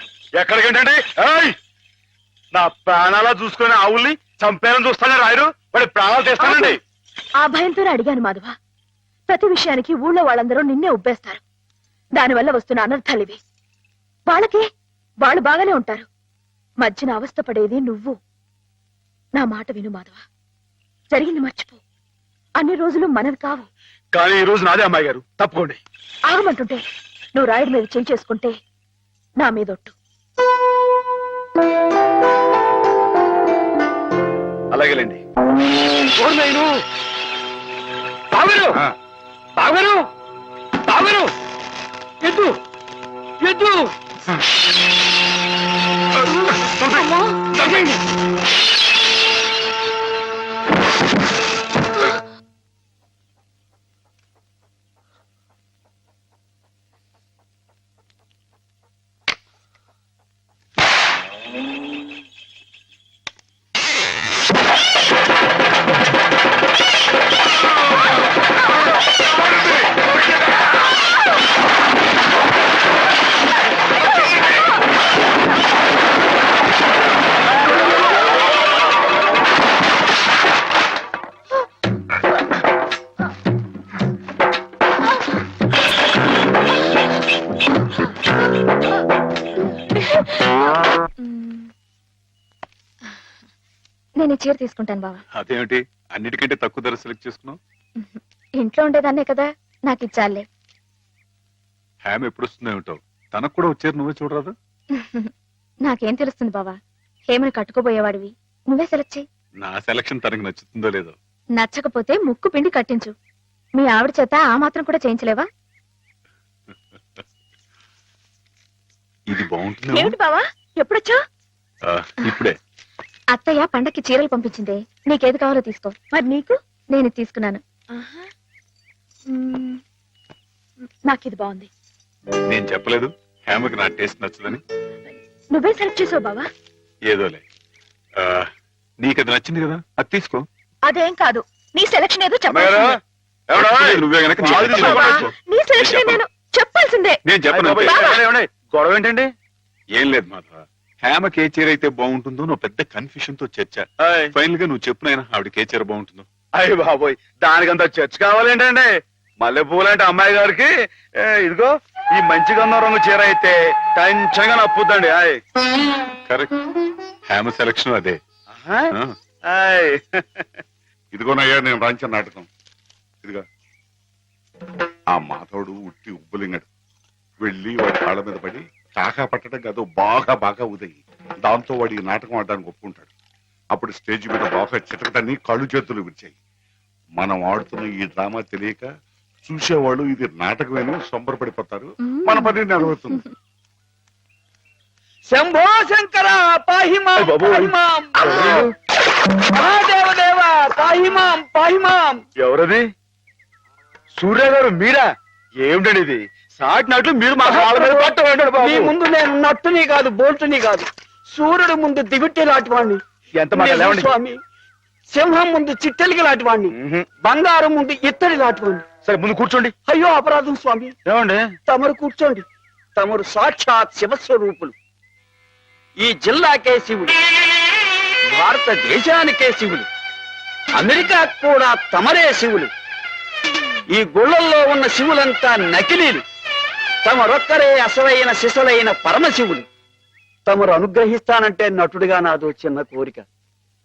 ఎక్కడికేంటండి? ఏయ్! నా ప్రాణాలా చూసుకుని ఆవుల్ని చంపేయాలని చూస్తానే రాయరు, వాడి ప్రాణాలు తీస్తానండి. ఆ భయంతోనే అడిగాను మాధవ. ప్రతి విషయానికి ఊళ్ళో వాళ్ళందరూ నిన్నే ఉబ్బేస్తారు. దానివల్ల వస్తున్న అనర్థాలు ఇవి. వాళ్ళకి వాళ్ళు బాగానే ఉంటారు. మధ్యన అవస్థ పడేది నువ్వు. నా మాట విను మాధవ. జరిగింది మర్చిపో. అన్ని రోజులు మనవి కావు. కానీ ఈ రోజు నాదే అమ్మాయి గారు, తప్పుకోండి. ఆగమంటుంటే నువ్వు రాయుడి మీద చేసుకుంటే నా మీదొట్టు. అలాగేలేండి. బావగారు బావగారు బావగారు ఎద్దు ఎద్దు తగ్గండి. నేను చీర తీసుకుంటాను బావా. అదేమిటి అన్నిటికంటే తక్కువ ధర సెలెక్ట్ చేసుకున్నావు? ఇంట్లో ఉండేదాన్నే కదా, నాకు ఇచ్చాలే. హ్యామ్ ఎప్పుడు వస్తుందో ఏమిటో, తనకు కూడా వచ్చారు, నువ్వే చూడరాదు? నాకేం తెలుస్తుంది బావా, హేమని కట్టుకోబోయేవాడివి, నువ్వే సెలెక్ట్ చేయి. నా సెలక్షన్ తనకు నచ్చుతుందో లేదో. నచ్చకపోతే ముక్కు పిండి కట్టించు. మీ ఆవిడ చేత ఆ మాత్రం కూడా చేయించలేవా? ఇది బాగుంటుంది. ఏమిటి బావా ఎప్పుడొచ్చా? ఇప్పుడే. అత్తయ్య పండక్కి చీరలు పంపించిందే, నీకేది కావాలో తీసుకో. మరి నీకు? నేను తీసుకున్నాను. నాకు ఇది బాగుంది. నేను చెప్పలేదు హేమకి నా టేస్ట్ నచ్చదని. నువ్వే సెలెక్ట్ చేసావు బావా. ఏదోలే, నీకు అది నచ్చింది కదా, అది తీసుకో. అదేం కాదు, నీ సెలక్షన్ ఏదో నువ్వే గనక నీ సెలక్షన్ నేను చెప్పాల్సిందే. నేను చెప్పను. గొడవ ఏంటండి? ఏం లేదు మాధవ, హేమకి ఏ చీర అయితే బాగుంటుందో నువ్వు పెద్ద కన్ఫ్యూషన్ తో చర్చ. ఫైనల్ గా నువ్వు చెప్పు నాయనా, ఆవిడకి ఏ చీర బాగుంటుందో. అయ్య బాబోయ్, దానికంత చర్చ కావాలేంటండి? మల్లెపూలు అంటే అమ్మాయి గారికి ఇదిగో ఈ మంచి గంధం రంగు చీర అయితే టెన్షన్ గా నప్పుద్దండి. కరెక్ట్, హేమ సెలక్షన్ అదే. ఇదిగోనయ్యా నేను రాంచిన నాటకం. ఇదిగా ఆ మాధవుడు ఉట్టి ఉబ్బులింగడు. వెళ్ళి వాడి కాళ్ళ మీద పడి కాకా పట్టడం కాదు, బాగా బాగా ఉదయి. దాంతో వాడి ఈ నాటకం ఆడడానికి ఒప్పుకుంటాడు. అప్పుడు స్టేజ్ మీద బాగా చిటకటాన్ని కళ్ళు చేతులు విరిచాయి. మనం ఆడుతున్న ఈ డ్రామా తెలియక చూసేవాళ్ళు ఇది నాటకమేనో సంబరపడిపోతారు. మన పని నెరవేరుతుంది. శంభో శంకర పాహిమాం పాహిమాం, మహాదేవదేవ పాహిమాం పాహిమాం. ఎవరది? సూర్య గారు మీరా? ఏమిటండి ఇది? సాటినట్లు మీరు మా కాళ్ళ మీద పట్టండి బాబు. నీ ముందు నేను నట్టుని కాదు, బోల్టుని కాదు, సూర్యుడు ముందు దివిట్టి లాంటివాణ్ణి. ఎంత మాట లేవండి స్వామి, సింహం ముందు చిట్టెలికి లాంటివాణ్ణి, బంగారం ముందు ఇత్తడి లాంటివాణ్ణి. సరే ముందు కూర్చోండి. అయ్యో అపరాధం స్వామి. ఏమండి? తమరు కూర్చోండి. తమరు సాక్షాత్ శివస్వరూపులు. ఈ జిల్లాకే శివుడు, భారతదేశానికే శివుడు, అమెరికా కూడా తమరే శివులు. ఈ గుళ్ళల్లో ఉన్న శివులంతా నకిలీలు. తమరొక్కరే అసలైన శిశులైన పరమశివులు. తమరు అనుగ్రహిస్తానంటే నటుడిగా నాదో చిన్న కోరిక.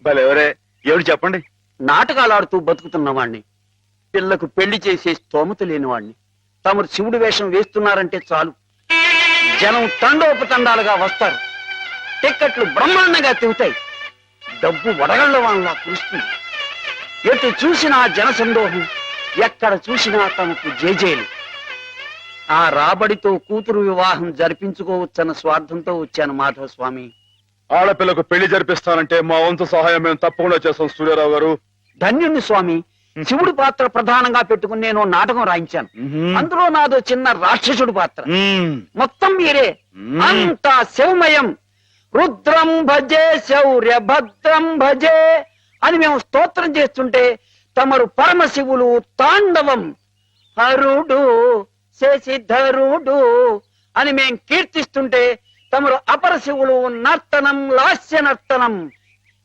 భలేవరే, ఏమిటి చెప్పండి. నాటకాలాడుతూ బతుకుతున్నవాణ్ణి, పిల్లకు పెళ్లి చేసే స్తోమత లేనివాణ్ణి. తమరు శివుడి వేషం వేస్తున్నారంటే చాలు, జనం తండోపతండాలుగా వస్తారు. టిక్కెట్లు బ్రహ్మాండంగా తిరుగుతాయి. డబ్బు వడగళ్ల వాళ్ళ కురుస్తుంది. ఎటు చూసినా జనసందోహం, ఎక్కడ చూసినా తమకు జేజేలు. ఆ రాబడితో కూతురు వివాహం జరిపించుకోవచ్చన్న స్వార్థంతో వచ్చాను మాధవ స్వామి. ఆడపిల్లకు పెళ్లి జరిపిస్తానంటే మా వంతు సహాయం మేము తప్పకుండా చేస్తాం సూర్యారావు గారు. ధన్యుణ్ణి స్వామి. శివుడి పాత్ర ప్రధానంగా పెట్టుకుని నేను నాటకం రాయించాను. అందులో నాదో చిన్న రాక్షసుడి పాత్ర. మొత్తం మీరే, అంతా శివమయం. రుద్రం భజే శౌర్య భద్రం భజే అని మేము స్తోత్రం చేస్తుంటే తమరు పరమశివులు తాండవం. హరుడు శశిధరుడు అని మేం కీర్తిస్తుంటే తమరు అపరశివులు నర్తనం లాస్య నర్తనం.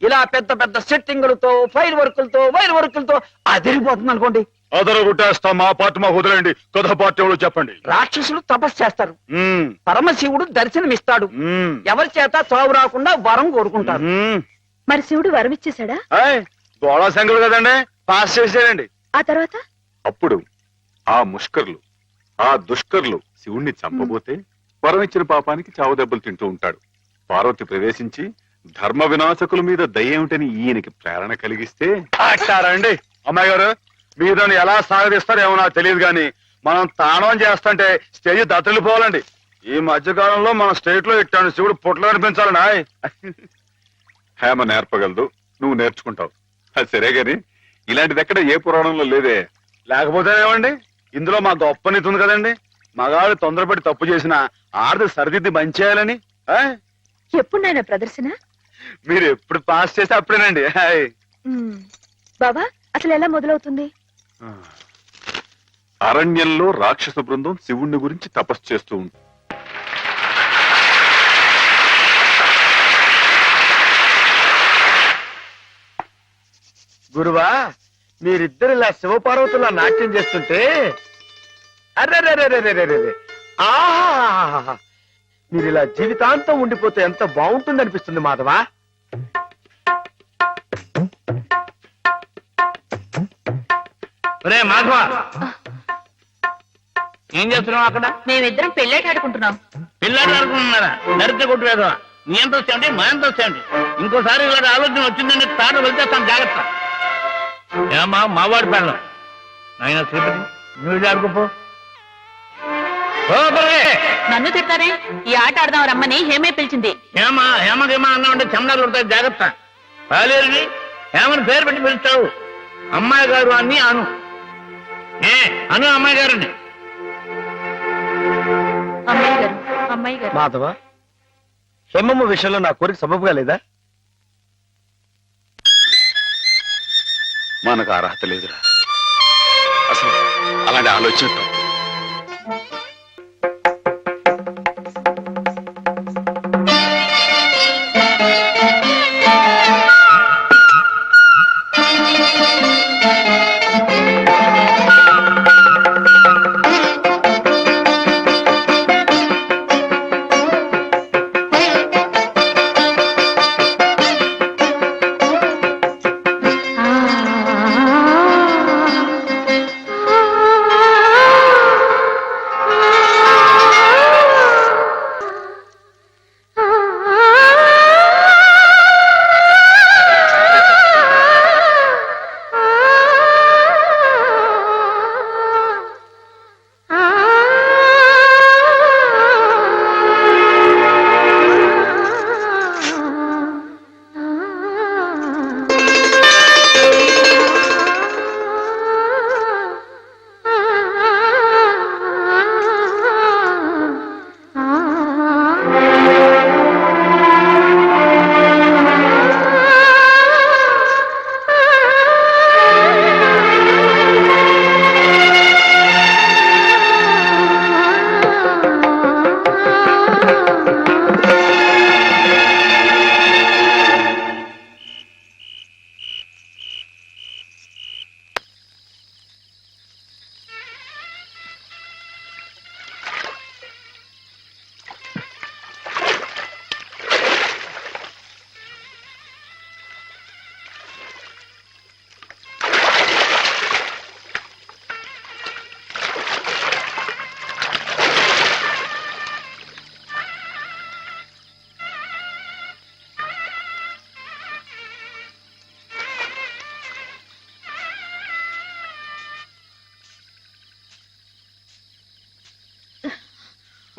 ఇలా పెద్ద పెద్ద సెట్టింగులతో ఫైర్ వర్కులతో వైర్ వర్కులతో అదిరిపోతుంది అనుకోండి. అదరగొట్టేస్తాం. మా పార్టీ మాకు వదిలేండి. కథ పార్టీ ఎవరు చెప్పండి. రాక్షసులు తపస్సు చేస్తారు, పరమశివుడు దర్శనమిస్తాడు. ఎవరి చేత చావు రాకుండా వరం కోరుకుంటారు. మరి శివుడు వరం ఇచ్చేశాడా? గోళా శంకరుడు కదండి, పాస్ చేసేయండి. ఆ తర్వాత అప్పుడు ఆ ముష్కర్లు, ఆ దుష్కర్లు శివుణ్ణి చంపబోతే వరం ఇచ్చిన పాపానికి చావు దెబ్బలు తింటూ ఉంటాడు. పార్వతి ప్రవేశించి ధర్మ వినాశకుల మీద దయ్యేమిటని ఈయనకి ప్రేరణ కలిగిస్తే అండి. అమ్మాయి గారు, మీరు నన్ను ఎలా సాగదీస్తారేమో నాకు తెలియదు కానీ మనం తాణం చేస్తుంటే స్టేజ్ దత్తలిపోవాలండి. ఈ మధ్యకాలంలో మన స్టేట్ లో ఇట్టాను శివుడు పుట్లు కనిపించాలండి. హేమ నేర్పగలదు, నువ్వు నేర్చుకుంటావు. అది సరే గాని ఇలాంటిది ఎక్కడ ఏ పురాణంలో లేదే. లేకపోతేనేమండి, ఇందులో మా గొప్ప నీతి ఉంది కదండి. మగాడు తొందరపడి తప్పు చేసిన ఆడది సరిదిద్ది మంచి చేయాలని. ఎప్పుడు నాయన ప్రదర్శన? మీరు ఎప్పుడు పాస్ చేస్తే అప్పుడేనండి. బాబా, అసలు ఎలా మొదలవుతుంది? అరణ్యంలో రాక్షస బృందం శివుణ్ణి గురించి తపస్సు చేస్తూ ఉంటుంది. గురువా, మీరిద్దరు ఇలా శివపార్వతులా నాట్యం చేస్తుంటే అర్రే ఆహా, మీరు ఇలా జీవితాంతం ఉండిపోతే ఎంత బాగుంటుంది అనిపిస్తుంది మాధవా. మాధవ, ఏం చేస్తున్నావు అక్కడ? మేమిద్దరం పెళ్ళేట ఆడుకుంటున్నాం. పిల్లలు ఆడుకుంటున్నారా? దరిద్ర కొట్టు వేదవా. నీ ఎంత వచ్చాయండి, మా ఎంత వచ్చాయండి. ఇంకోసారి ఇలాంటి ఆలోచన వచ్చిందంటే తాను వెళ్తేస్తాను, జాగ్రత్త. ఏమా మావాడి పెళ్ళం ఆయన శ్రీపతి, నువ్వు ఆడుకోపో. నన్ను తిడతారే? ఈ ఆట ఆడదాం రమ్మని హేమే పిలిచింది. హేమా హేమకేమా అన్నా ఉంటే చమడాలు ఉంటాయి, జాగ్రత్త. పాలేరుని హేమని పేరు పెట్టి పిలుస్తావు. అమ్మాయి గారు అని అను. అను అమ్మాయి గారిని. అమ్మాయి గారు, అమ్మాయి గారు. మాధవ, హేమమ్మ విషయంలో నా కోరిక సబబుగా లేదా? మనకు అర్హత లేదురా. అసలు అలాంటి ఆలోచన తప్పు.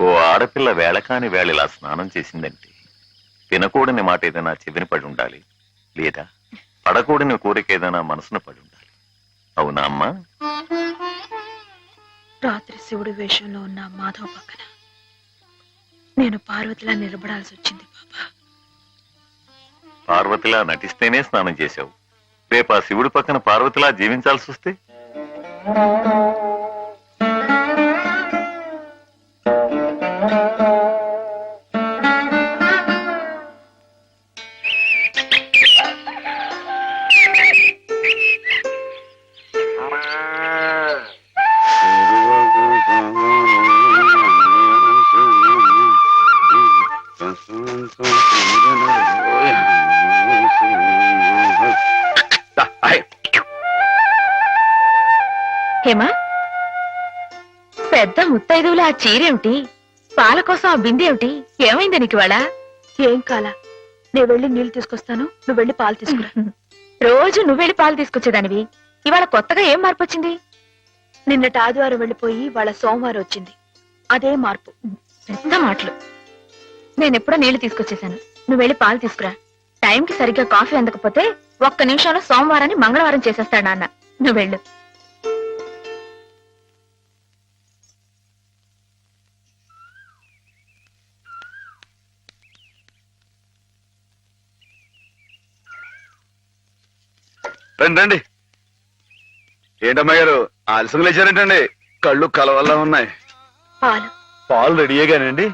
ఓ ఆడపిల్ల వేళకాని వేళలా స్నానం చేసిందంటే తినకూడని మాట ఏదైనా చెవిని పడి ఉండాలి, లేదా పడకూడని కోరిక ఏదైనా మనసును పడి ఉండాలి. అవునా అమ్మా? రాత్రి శివుడి వేషంలో ఉన్న మాధవ్ పక్కన నేను పార్వతిలా నిలబడాల్సి వచ్చింది బాబా. పార్వతిలా నటిస్తేనే స్నానం చేశావు. రేపు ఆ శివుడి పక్కన పార్వతిలా జీవించాల్సి వస్తే? హేమా, పెద్ద ముత్తైదువులు ఆ చీరేమిటి, పాల కోసం ఆ బిందె ఏమైంది నీకు ఇవాళ? ఏం కాలా, నేను వెళ్ళి నీళ్లు తీసుకొస్తాను, నువ్వు వెళ్ళి పాలు తీసుకురా. రోజు నువ్వు వెళ్ళి పాలు తీసుకొచ్చేదానివి, ఇవాళ కొత్తగా ఏం మార్పు వచ్చింది? నిన్నటి ఆదివారం వెళ్ళిపోయి వాళ్ళ సోమవారం వచ్చింది, అదే మార్పు. పెద్ద మాటలు. నేనెప్పుడో నీళ్లు తీసుకొచ్చేసాను, నువ్వు వెళ్ళి పాలు తీసుకురా. టైంకి సరిగ్గా కాఫీ అందకపోతే ఒక్క నిమిషంలో సోమవారాన్ని మంగళవారం చేసేస్తాడు నాన్న. నువ్వు వెళ్ళు. రండి రండి. ఏంటమ్మా గారు ఆలస్యం లేచారేంటండి? కళ్ళు కలవల్లా ఉన్నాయి. పాలు పాలు రెడీయేగానండి.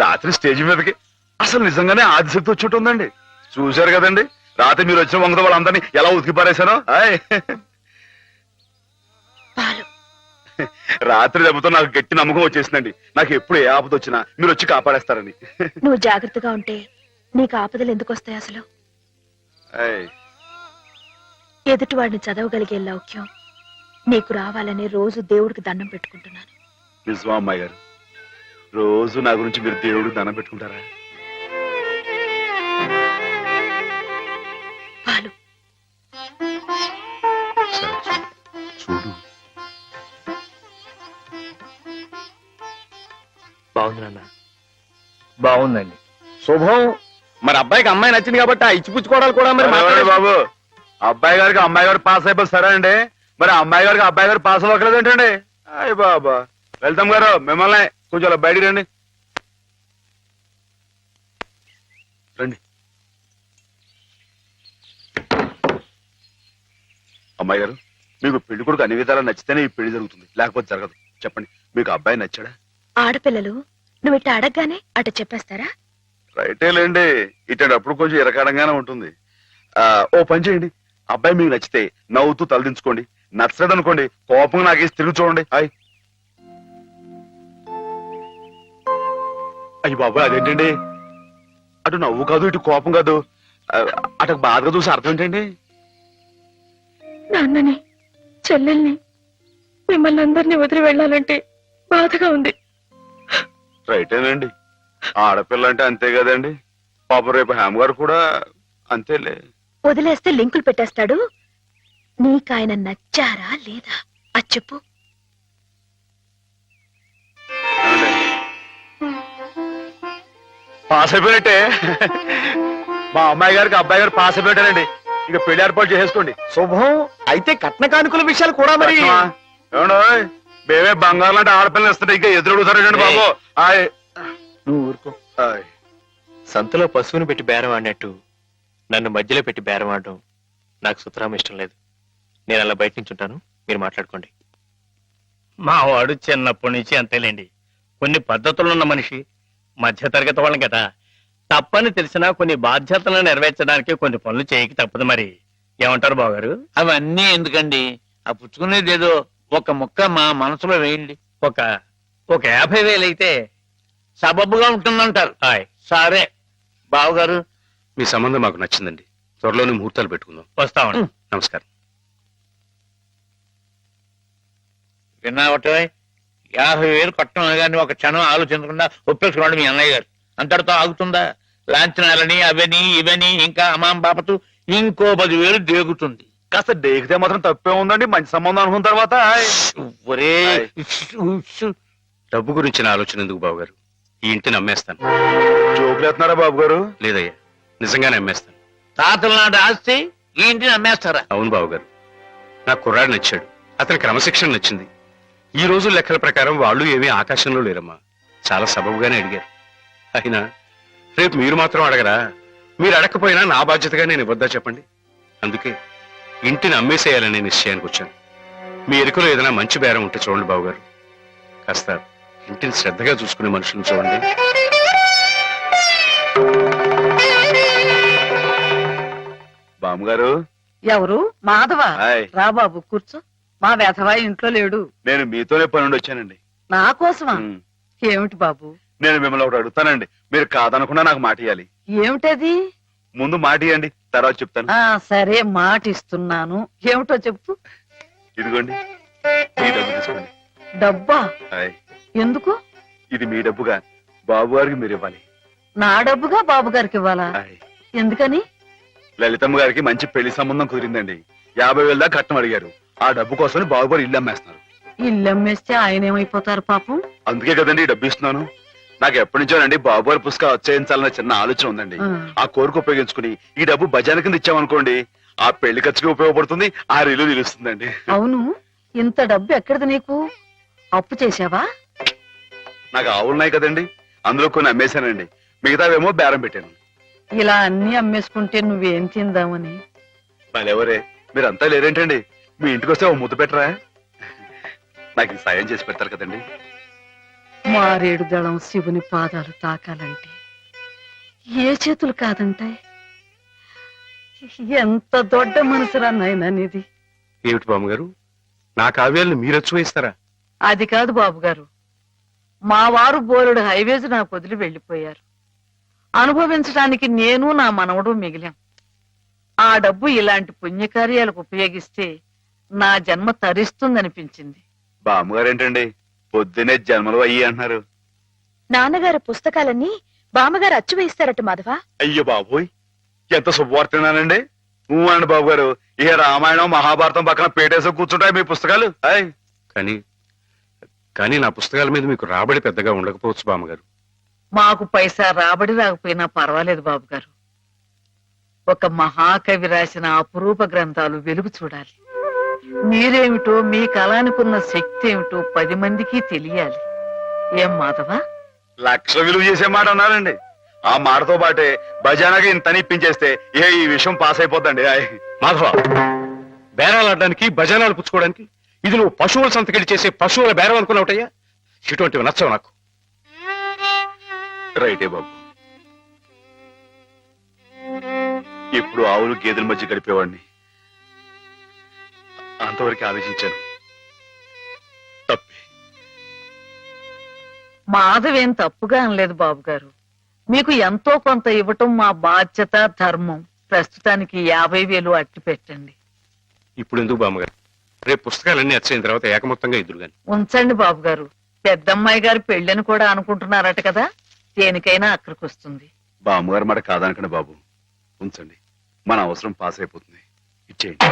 రాత్రి స్టేజ్ మీదకి అసలు నిజంగానే ఆదిశక్తి వచ్చి ఉందండి. చూశారు కదండి రాత్రి మీరు వచ్చిన వంగత వాళ్ళందరినీ ఎలా ఉతికి పారేశానో. పాలు రాత్రి దెబ్బతో నాకు గట్టి నమ్మకం వచ్చేసిందండి. నాకు ఎప్పుడు ఏ ఆపద వచ్చినా మీరు వచ్చి కాపాడేస్తారని. నువ్వు జాగ్రత్తగా ఉంటే నీకు ఆపదలు ఎందుకు వస్తాయి? అసలు ఎదుటివాడిని చదవగలిగే లౌక్యం నీకు రావాలని రోజు దేవుడికి దండం పెట్టుకుంటున్నాను. నిజమా అమ్మాయి గారు? రోజు నా గురించి మీరు దేవుడికి దండం పెట్టుకుంటారా? పాలు చూడు. బాగుంది నాన్న, బాగుందండి. శుభం. మరి అబ్బాయికి అమ్మాయి నచ్చింది కాబట్టి ఆ ఇచ్చిపుచ్చుకోవడాలు కూడా మరి బాబు అబ్బాయి గారికి అమ్మాయి గారు పాస్ అయిపోయి సరే అండి. మరి అమ్మాయి గారికి అబ్బాయి గారు పాస్ అవ్వకలేదు ఏంటండి? అయ్య బాబా. వెళ్తాం గారు, మిమ్మల్ని కొంచెం అలా బయటికి రండి. రండి. అమ్మాయి గారు, మీకు పెళ్లి కొడుకు అన్ని విధాలా నచ్చితేనే ఈ పెళ్లి జరుగుతుంది, లేకపోతే జరగదు. చెప్పండి, మీకు అబ్బాయి నచ్చాడా? ఆడపిల్లలు నువ్వు ఇట్ట అడగగానే అట చెప్పేస్తారా? రైటే లేండి, ఇటప్పుడు కొంచెం ఇరకాడంగానే ఉంటుంది. ఓ పని చేయండి, అబ్బాయి మీకు నచ్చితే నవ్వుతూ తలదించుకోండి, నచ్చలేదు అనుకోండి కోపంగా నాకేసి తిరిగి చూడండి. అయ్యి బాబు, అదేంటండి? అటు నవ్వు కాదు, ఇటు కోపం కాదు, అటు బాధగా చూసి అర్థం ఏంటండి? నాన్నని, చెల్లెల్ని, మిమ్మల్ని అందరినీ వదిలి వెళ్ళాలంటే బాధగా ఉంది. రైటేనండి, ఆడపిల్ల అంటే అంతే కదండి. పాపం రేపు హేమ గారు కూడా అంతేలే. వదిలేస్తే లింకులు పెట్టేస్తాడు. నీకాయన నచ్చారా లేదా అది చెప్పు. పాస్ అయిపోయినట్టే. మా అమ్మాయి గారికి అబ్బాయి గారు పాస్ అయిపోయారండి. ఇక పెళ్లి ఏర్పాటు చేసేసుకోండి. శుభం. అయితే కట్న కానుకల విషయాలు కూడా మరి ఏమండో, మేమే బంగారం లాంటి ఆడపిల్లలు ఇస్తుంటే ఇంకా ఎదురుడుతారండి బాబు. నువ్వు ఊరుకో. సంతలో పశువుని పెట్టి బేరం ఆడినట్టు నన్ను మధ్యలో పెట్టి బేరం ఆడడం నాకు సుతరాం ఇష్టం లేదు. నేను అలా బయట నుంచి ఉంటాను, మీరు మాట్లాడుకోండి. మా వాడు చిన్నప్పటి నుంచి అంతేలేండి. కొన్ని పద్ధతులున్న మనిషి, మధ్యతరగతి వాళ్ళం కదా. తప్పని తెలిసినా కొన్ని బాధ్యతలను నెరవేర్చడానికి కొన్ని పనులు చేయక తప్పదు. మరి ఏమంటారు బావగారు? అవన్నీ ఎందుకండి, ఆ పుచ్చుకునేది ఏదో ఒక ముక్క మా మనసులో వేయండి. ఒక 50,000 అయితే సబబుగా ఉంటుందంటారు. సరే బావగారు, మీ సంబంధం మాకు నచ్చిందండి. త్వరలోనే ముహూర్తాలు పెట్టుకుందాం. వస్తామండి. నమస్కారం. విన్నావటే, 50,000 కట్టడం కానీ ఒక క్షణం ఆలోచించకుండా ఒప్పేసుకోండి మీ అన్నయ్య గారు. అంతటితో ఆగుతుందా? లాంఛనాలని అవని ఇవని ఇంకా అమాం బాపతు ఇంకో 10,000 దేగుతుంది. కాస్త డేకితే మాత్రం తప్పే ఉందండి, మంచి సంబంధం అనుకున్న తర్వాత. ఒరే, డబ్బు గురించిన ఆలోచన ఎందుకు బావగారు? ఈ ఇంటిని అమ్మేస్తాను. జోకులేస్తున్నారా బాబు గారు? లేదయ్యా, నిజంగానే అమ్మేస్తాను. తాతల నాటి ఆస్తి ఈ ఇంటిని అమ్మేస్తారా? అవును బావగారు, నాకు కుర్రాడు నచ్చాడు, అతని క్రమశిక్షణ నచ్చింది. ఈ రోజు లెక్కల ప్రకారం వాళ్ళు ఏమీ ఆకాశంలో లేరమ్మా. చాలా సబబుగానే అడిగారు. అయినా రేపు మీరు మాత్రం అడగరా? మీరు అడగకపోయినా నా బాధ్యతగా నేను ఇవ్వద్దా చెప్పండి? అందుకే ఇంటిని అమ్మేసేయాలనే నిశ్చయానికి వచ్చాను. మీ ఎరుకలో ఏదైనా మంచి బేరం ఉంటే చూడండి బావగారు. కాస్త ఇంటిని శ్రద్ధగా చూసుకునే మనుషులను చూడండి. బామ్మగారు. ఎవరు? మాధవ. హాయ్. రా బాబు కూర్చో. మా వెధవా ఇంట్లో లేడు. నేను మీతోనే పనుండి వచ్చానండి. నా కోసమా? ఉమ్. ఏమిటి బాబు? నేను మిమ్మల్ని ఒకటి అడుగుతానండి, మీరు కాదనకుండా నాకు మాట ఇవ్వాలి. ఏమిటది? ముందు మాట ఇవ్వండి, తర్వాత చెప్తాను. సరే, మాట ఇస్తున్నాను. ఏమిటో చెప్పు. ఇదిగోండి, ఈ డబ్బు తీసుకోండి. డబ్బా? హాయ్. ఎందుకు? ఇది మీ డబ్బుగా బాబు గారికి మీరు ఇవ్వాలి. నా డబ్బుగా బాబు గారికి ఇవ్వాలా? హాయ్. ఎందుకని? లలితమ్మ గారికి మంచి పెళ్లి సంబంధం కుదిరిందండి. 50,000 దాకా కట్నం అడిగారు. ఆ డబ్బు కోసం బాబు గారు ఇల్లు అమ్మేస్తున్నారు. ఇల్లు అమ్మేస్తే ఆయన ఏమైపోతారు పాపం? అందుకే కదండి ఈ డబ్బు ఇస్తున్నాను. నాకు ఎప్పటి నుంచోనండి బాబు గారి పుస్తకం వచ్చేయించాలన్న చిన్న ఆలోచన ఉందండి. ఆ కోరిక ఉపయోగించుకుని ఈ డబ్బు బజార్ కింద ఇచ్చామనుకోండి, ఆ పెళ్లి ఖర్చుకి ఉపయోగపడుతుంది, ఆ ఇల్లు నిలుస్తుందండి. అవును, ఇంత డబ్బు ఎక్కడిది నీకు? అప్పు చేశావా? నాకు ఆవులున్నాయి కదండి, అందులో కొన్ని అమ్మేశానండి, మిగతావేమో బేరం పెట్టాను. ఇలా అన్ని అమ్మేసుకుంటే నువ్వేం తిందామని? మరెవరే, మీరంతా లేరేంటండి? మీ ఇంటికి వస్తే ఓ ముద్దు పెట్టరా? నాకు ఈ సాయం చేసి పెడతారు కదండి. మారేడు దళం శివుని పాదాలు తాకాలంటే ఏ చేతులు కాదంటాయి? ఎంత దొడ్డ మనసురా నాయనా నీది. ఏమిటి బామ్మగారు, నా కావ్యాలను మీరు వచ్చి అది కాదు బాబు గారు, మా వారు బోలుడు హైవేస్ నాకు వదిలి వెళ్ళిపోయారు. అనుభవించడానికి నేను నా మనవడు మిగిలాం. ఆ డబ్బు ఇలాంటి పుణ్యకార్యాలకు ఉపయోగిస్తే నా జన్మ తరిస్తుందనిపించింది. బామ్మగారు ఏంటండి పొద్దునే జన్మలు అయ్యి అంటున్నారు? నాన్నగారు పుస్తకాలన్నీ బామ్మగారు అచ్చు వేయిస్తారట మాధవ. అయ్యో బాబోయ్, ఎంత శుభవార్తేనానండి. అనండి బాబు గారు, ఇక రామాయణం మహాభారతం పక్కన పేటేసి కూర్చుంటాయి మీ పుస్తకాలు. కానీ నా పుస్తకాల మీద మీకు రాబడి పెద్దగా ఉండకపోవచ్చు బామ్మగారు. మాకు పైసా రాబడి రాకపోయినా పర్వాలేదు బాబు గారు. ఒక మహాకవి రాసిన అపురూప గ్రంథాలు వెలుగు చూడాలి. మీరేమిటో మీ కళానికున్న శక్తి ఏమిటో 10 మందికి తెలియాలి. ఏం మాధవ? లక్ష విలువ చేసే మాట అన్నారండి. ఆ మాటతో పాటే భజానాగా ఇంత ఇప్పించేస్తే ఈ విషయం పాస్ అయిపోద్దండి. మాధవ, బేరాలు ఆడడానికి భజనాలు పుచ్చుకోవడానికి ఇది నువ్వు పశువుల సంతకెళ్ళి చేసే పశువుల బేరం అనుకున్నావుటయ్యా? ఇటువంటివి నచ్చవు నాకు. రైటే బాబు. ఇప్పుడు ఆవులు గేదెల మధ్య గడిపేవాడిని. అంతవరకు ఆలోచించాను. తప్పే. మాధవేం తప్పుగా అనలేదు బాబు గారు. మీకు ఎంతో కొంత ఇవ్వటం మా బాధ్యత, ధర్మం. ప్రస్తుతానికి 50,000 అట్టి పెట్టండి. ఇప్పుడు ఎందుకు బామ్మగారు? రేపు పుస్తకాలన్నీ వచ్చేసిన తర్వాత ఏకమొత్తంగా ఇద్దరు గాని ఉంచండి బాబు గారు. పెద్దమ్మాయి గారి పెళ్ళని కూడా అనుకుంటున్నారట కదా, దేనికైనా అక్కడికి వస్తుంది. బామ్మగారు మాట కాదనకండి బాబు. ఉంచండి, మన అవసరం పాస్ అయిపోతుంది. ఇచ్చేయండి.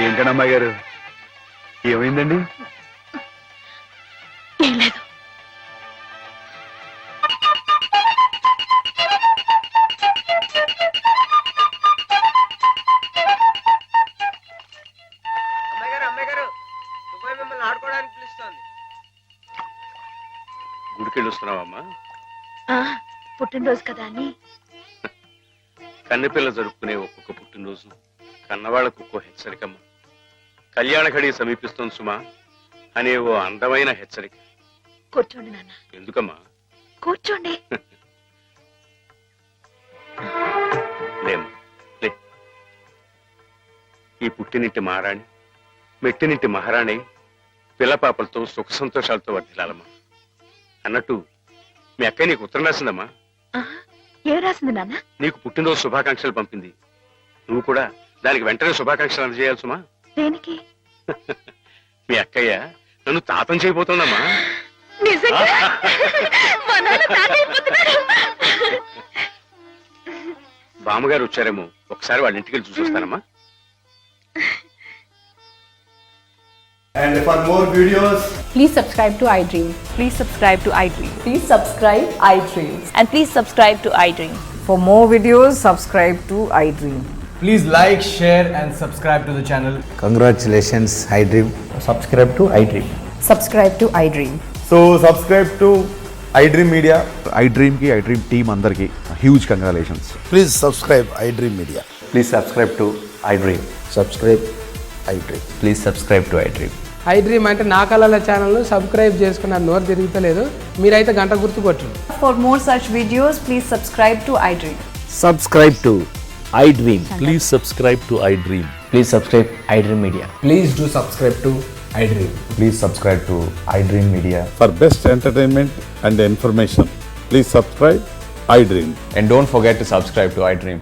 ఏంటండి అమ్మాయి గారు, ఏమైందండి? ఏం లేదు. మిమ్మల్ని ఆడుకోవడానికి పిలుస్తోంది. గుడికెళ్ళి వస్తున్నావమ్మా? పుట్టినరోజు కదా అని. కన్నెపిల్ల జరుపుకునే ఒక్కొక్క పుట్టినరోజు కన్నవాళ్లకు ఒక్కో హెచ్చరికమ్మ. కళ్యాణ ఘడి సమీపిస్తోంది సుమా అనే ఓ అందమైన హెచ్చరిక. కూర్చోండి నాన్న. ఎందుకమ్మా? కూర్చోండి. లేమ్మా, లే. ఈ పుట్టినింటి మహారాణి, మెట్టినింటి మహారాణి పిల్లపాపలతో సుఖ సంతోషాలతో వర్ధిల్లాలమ్మా. అన్నట్టు మీ అక్కయ్య నీకు ఉత్తరం రాసిందమ్మా. ఏం రాసింది నాన్న? నీకు పుట్టినరోజు శుభాకాంక్షలు పంపింది. నువ్వు కూడా దానికి వెంటనే శుభాకాంక్షలు అందజేయాలి సుమా. దేనికి? మీ అక్కయ్య నన్ను తాతం చేయబోతోందమ్మా. నిజంగా? మా నాన్న తాత అయిపోతున్నాడు. బామ్మగారు వచ్చారేమో, ఒకసారి వాళ్ళ ఇంటికి వెళ్ళి చూసొస్తానమ్మా. And for more videos, Please subscribe to iDream. Please subscribe to iDream. Please subscribe iDream. And please subscribe to iDream. For more videos, subscribe to iDream. please like, share and subscribe to the channel. Congratulations, iDream. Subscribe to iDream. Subscribe to iDream. So subscribe to iDream Media. iDream ki iDream team andarki huge congratulations. Please subscribe iDream Media. Please subscribe to iDream. Subscribe iDream. Please subscribe to iDream. iDream అంటే నా కళల channel subscribe చేసుకున్న నోరు తిరుగుతలేదు. మీరైతే గంట గుర్తు కొట్టండి. For more such videos, please subscribe to iDream. Subscribe to iDream. Please subscribe to iDream. Please subscribe iDream Media. Please do subscribe to iDream. Please subscribe to iDream Media. For best entertainment and information, please subscribe iDream. And don't forget to subscribe to iDream.